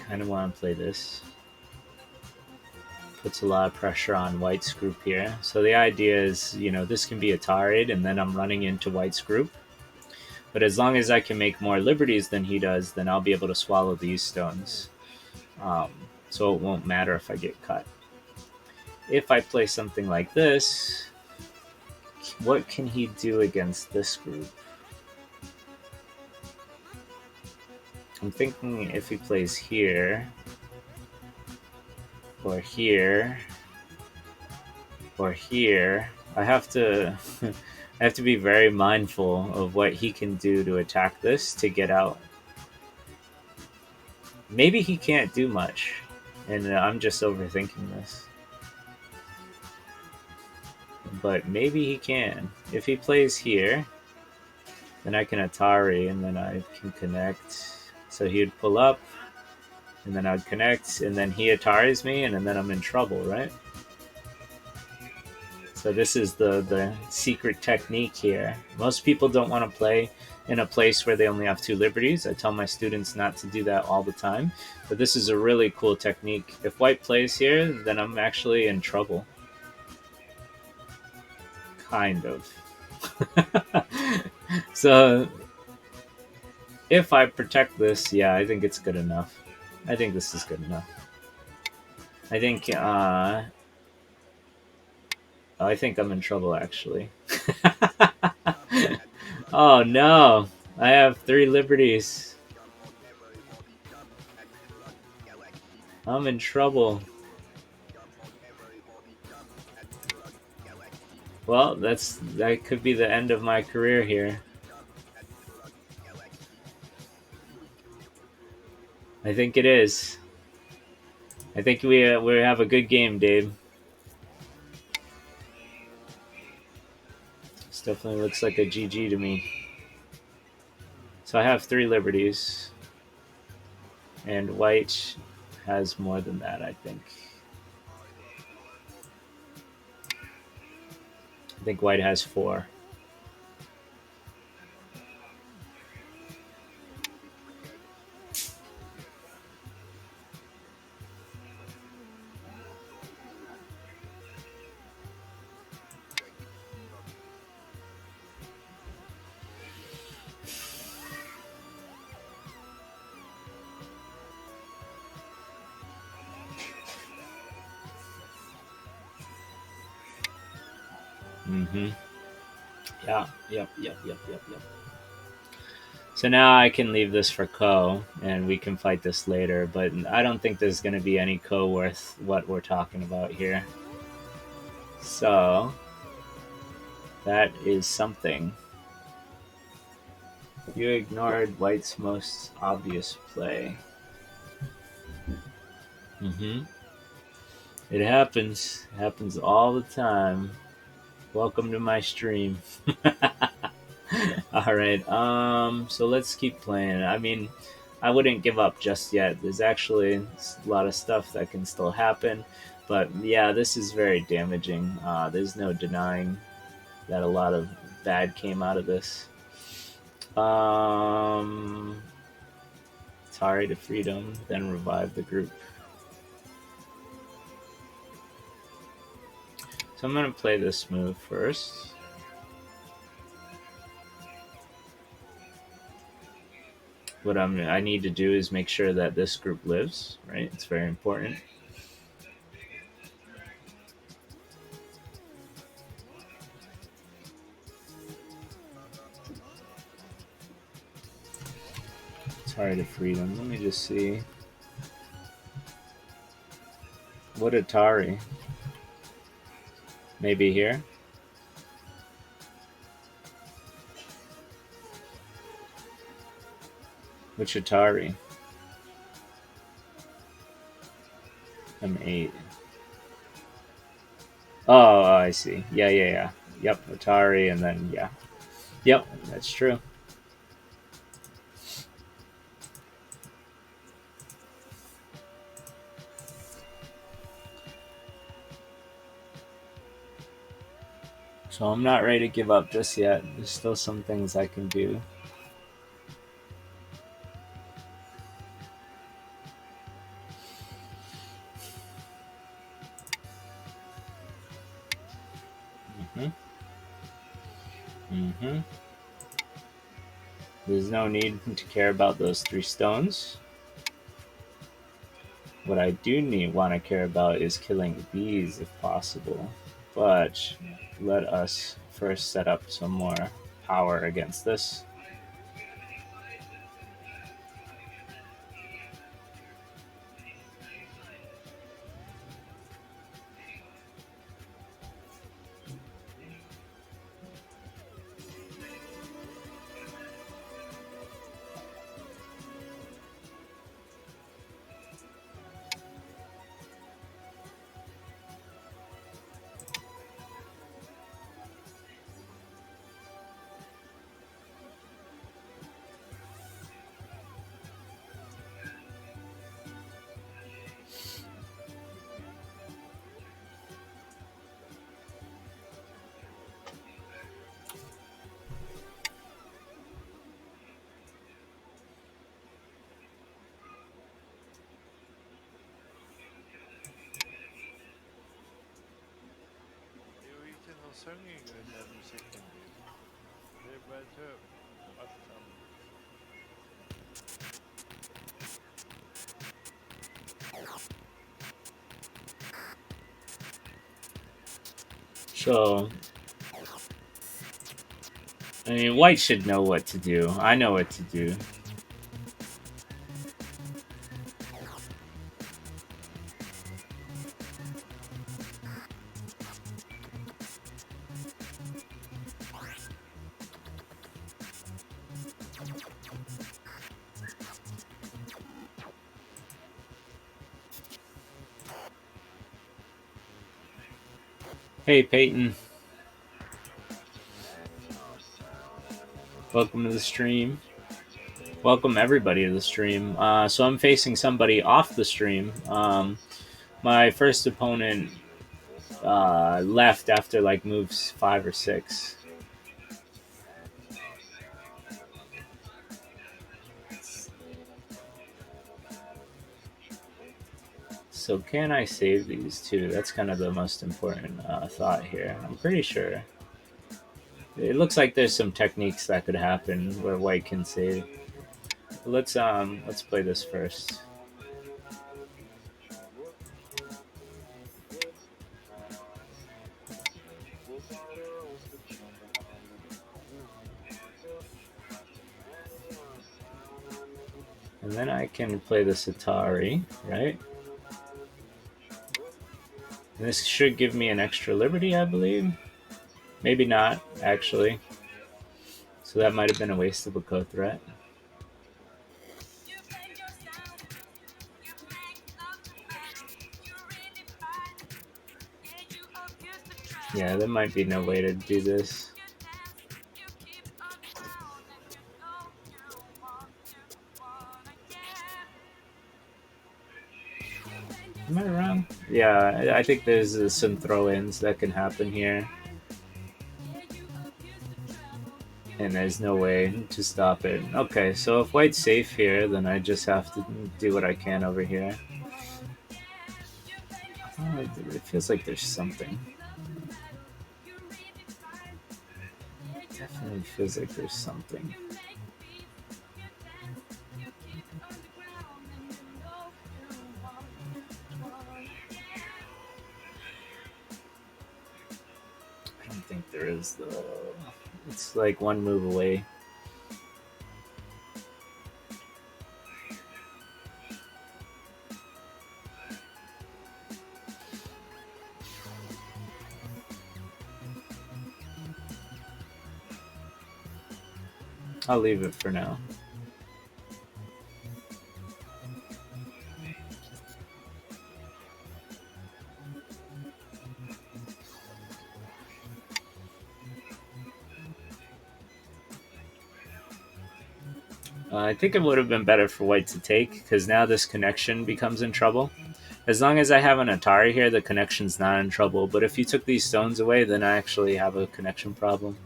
Kind of want to play this. Puts a lot of pressure on White's group here. So the idea is, this can be Atari'd, and then I'm running into White's group. But as long as I can make more liberties than he does, then I'll be able to swallow these stones. Um, so it won't matter if I get cut. If I play something like this, what can he do against this group? I'm thinking if he plays here, or here, or here, I have to I have to be very mindful of what he can do to attack this to get out. Maybe he can't do much, and I'm just overthinking this. But maybe he can. If he plays here, Then I can Atari, and then I can connect. So he'd pull up, and then I'd connect, and then he Ataris me, and then I'm in trouble, right? So this is the secret technique here. Most people don't want to play in a place where they only have 2 liberties. I tell my students not to do that all the time, but this is a really cool technique. If white plays here, then I'm actually in trouble. Kind of. So if I protect this, yeah, I think it's good enough. I think this is good enough. I think I think I'm in trouble actually. Oh no! I have 3 liberties. I'm in trouble. Well, that could be the end of my career here. I think it is. I think we have a good game, Dave. This definitely looks like a GG to me. So I have 3 liberties, and white has more than that, I think. I think white has 4. Mm-hmm. Yeah. Yep. So now I can leave this for Ko, and we can fight this later. But I don't think there's going to be any Ko worth what we're talking about here. So that is something. You ignored white's most obvious play. Mm-hmm. It happens. It happens all the time. Welcome to my stream. All right. So let's keep playing. I mean, I wouldn't give up just yet. There's actually a lot of stuff that can still happen, but yeah, this is very damaging. There's no denying that a lot of bad came out of this. Atari to freedom, then revive the group. So I'm gonna play this move first. What I need to do is make sure that this group lives, right? It's very important. Atari to freedom. Let me just see. What Atari? Maybe here? Which Atari? M8. Oh, I see. Yeah. Yep, Atari, and then, yeah. Yep, that's true. So I'm not ready to give up just yet. There's still some things I can do. There's no need to care about those 3 stones. What I do want to care about is killing these if possible. But let us first set up some more power against this. So, I mean, white should know what to do. I know what to do. Hey, Peyton. Welcome to the stream. Welcome everybody to the stream. So I'm facing somebody off the stream. My first opponent left after like moves 5 or 6. So can I save these two? That's kind of the most important thought here. I'm pretty sure. It looks like there's some techniques that could happen where white can save. Let's play this first. And then I can play the Atari, right? And this should give me an extra liberty, I believe. Maybe not, actually. So that might have been a waste of a code threat. Yeah, there might be no way to do this. Am I wrong? Yeah, I think there's some throw-ins that can happen here. And there's no way to stop it. Okay, so if white's safe here, then I just have to do what I can over here. Oh, it feels like there's something. It definitely feels like there's something. I don't think there is though. It's like one move away. I'll leave it for now. I think it would have been better for white to take, because now this connection becomes in trouble. As long as I have an Atari here, the connection's not in trouble. But if you took these stones away, then I actually have a connection problem.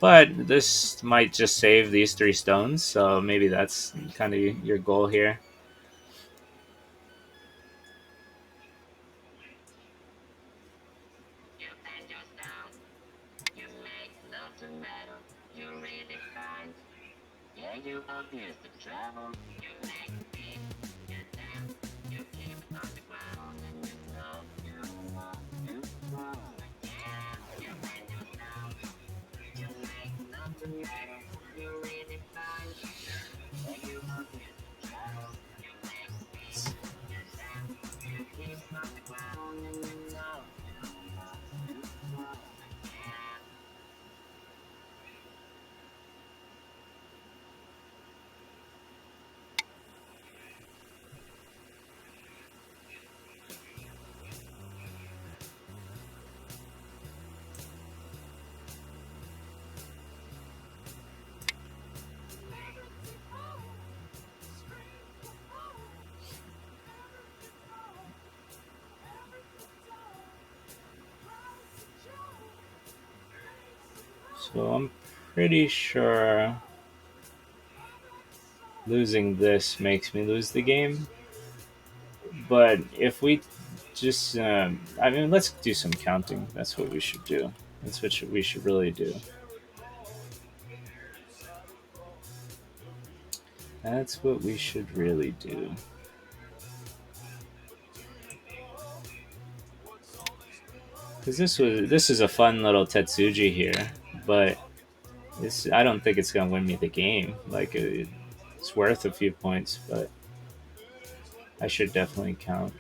But this might just save these 3 stones, so maybe that's kind of your goal here. So I'm pretty sure losing this makes me lose the game. But if we just, I mean, let's do some counting. That's what we should do. That's what we should really do. That's what we should really do. Because this is a fun little Tetsuji here, but I don't think it's gonna win me the game. Like it's worth a few points, but I should definitely count.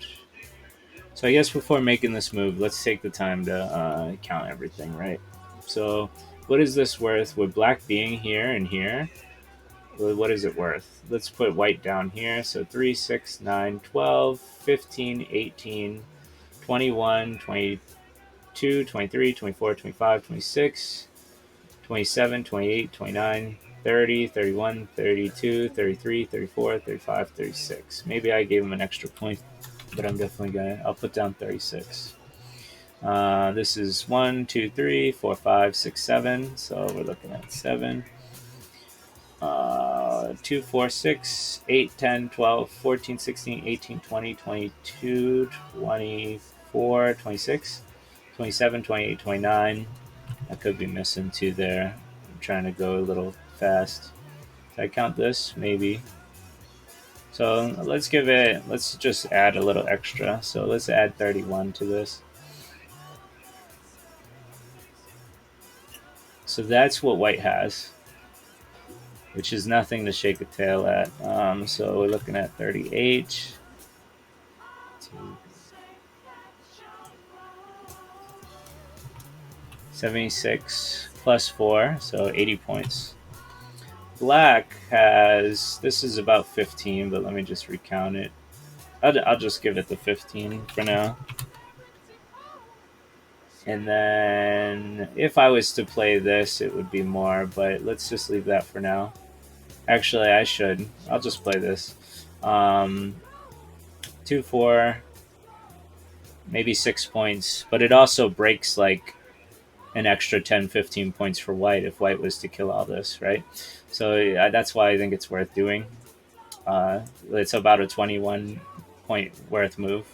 So I guess before making this move, let's take the time to count everything, right? So what is this worth with black being here and here? What is it worth? Let's put white down here. So 3, 6, 9, 12, 15, 18, 21, 22, 23, 24, 25, 26, 27, 28, 29, 30, 31, 32, 33, 34, 35, 36. Maybe I gave him an extra point, but I'm definitely gonna. I'll put down 36. This is 1, 2, 3, 4, 5, 6, 7. So we're looking at 7. 2, 4, 6, 8, 10, 12, 14, 16, 18, 20, 22, 24, 26, 27, 28, 29. I could be missing 2 there. I'm trying to go a little fast. Did I count this? Maybe. So let's just add a little extra. So let's add 31 to this. So that's what white has, which is nothing to shake a tail at. So we're looking at 38. 76 plus 4, so 80 points. Black has, this is about 15, but let me just recount it. I'll just give it the 15 for now. And then if I was to play this, it would be more, but let's just leave that for now. Actually, I should. I'll just play this. 2, 4, maybe 6 points, but it also breaks like an extra 10, 15 points for white if white was to kill all this, right? So that's why I think it's worth doing. It's about a 21 point worth move.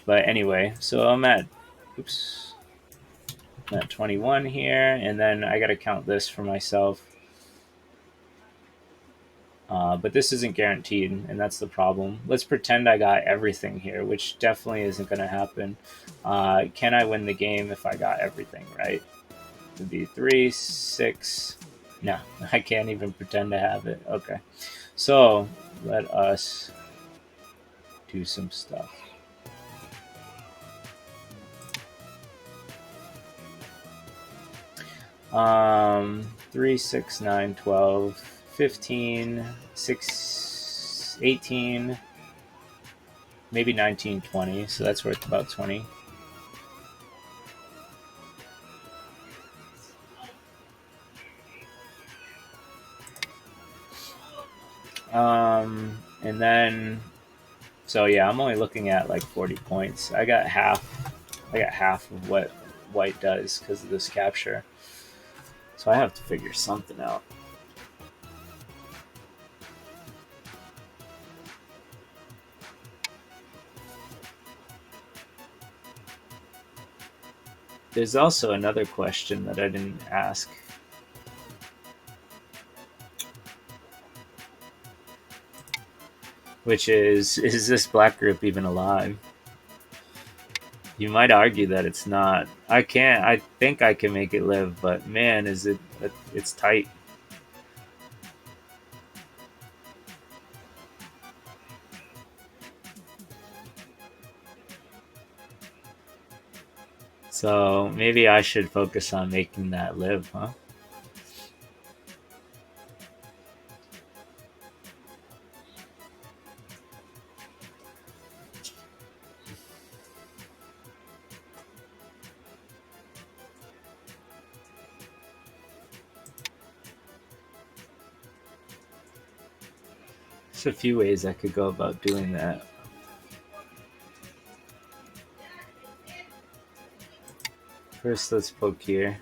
But anyway, so I'm at 21 here, and then I got to count this for myself. But this isn't guaranteed, and that's the problem. Let's pretend I got everything here, which definitely isn't going to happen. Can I win the game if I got everything right? It would be 3, 6. No, I can't even pretend to have it. Okay. So let us do some stuff. 3, 6, 9, 12, 15, 6, 18, maybe 19, 20. So that's worth about 20. And then, so yeah, I'm only looking at like 40 points. I got half of what white does because of this capture. So I have to figure something out. There's also another question that I didn't ask. Which is this black group even alive? You might argue that it's not. I think I can make it live, but man, it's tight. So maybe I should focus on making that live, huh? There's a few ways I could go about doing that. First, let's poke here.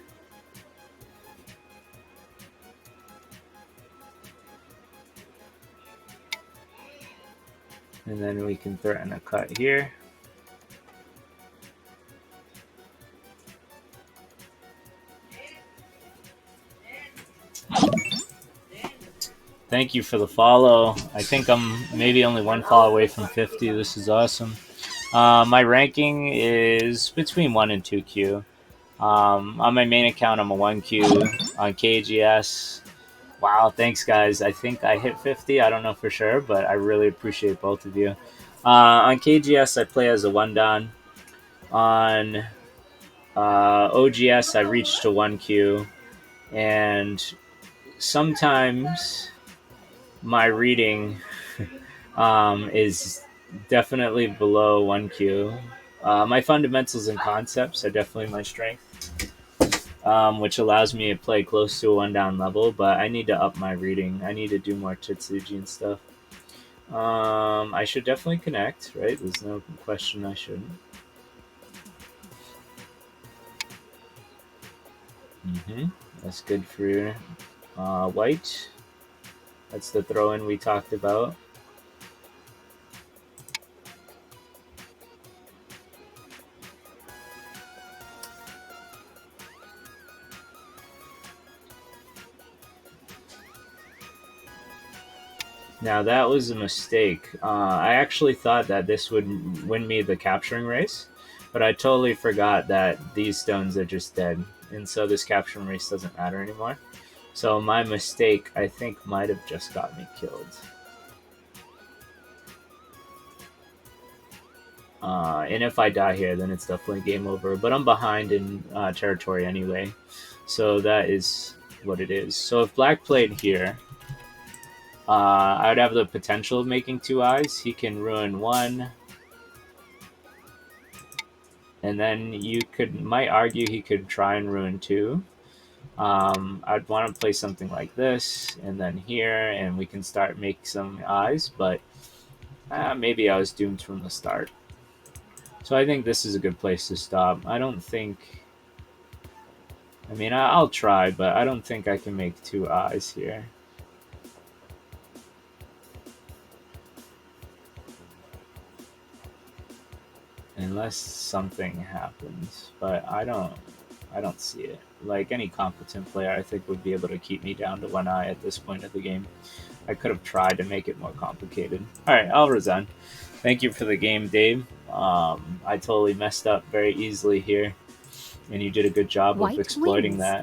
And then we can threaten a cut here. Thank you for the follow. I think I'm maybe only one follow away from 50. This is awesome. My ranking is between 1 and 2Q. On my main account, I'm a 1Q. On KGS, wow, thanks, guys. I think I hit 50. I don't know for sure, but I really appreciate both of you. On KGS, I play as a 1-dan. On OGS, I reached to 1Q. And sometimes my reading is definitely below 1Q. My fundamentals and concepts are definitely my strength, which allows me to play close to a 1-down level, but I need to up my reading. I need to do more Titsuji and stuff. I should definitely connect, right? There's no question I shouldn't. That's good for white. That's the throw-in we talked about. Now that was a mistake. I actually thought that this would win me the capturing race, but I totally forgot that these stones are just dead, and so this capturing race doesn't matter anymore. So my mistake, I think, might have just got me killed. And if I die here, then it's definitely game over. But I'm behind in territory anyway, so that is what it is. So if black played here, I would have the potential of making 2 eyes. He can ruin 1. And then you might argue he could try and ruin 2. I'd want to play something like this, and then here, and we can start make some eyes, but maybe I was doomed from the start. So I think this is a good place to stop. I don't think... I mean, I'll try, but I don't think I can make 2 eyes here. Unless something happens, but I don't see it. Like, any competent player, I think, would be able to keep me down to 1 eye at this point of the game. I could have tried to make it more complicated. Alright, I'll resign. Thank you for the game, Dave. I totally messed up very easily here, and you did a good job of exploiting that.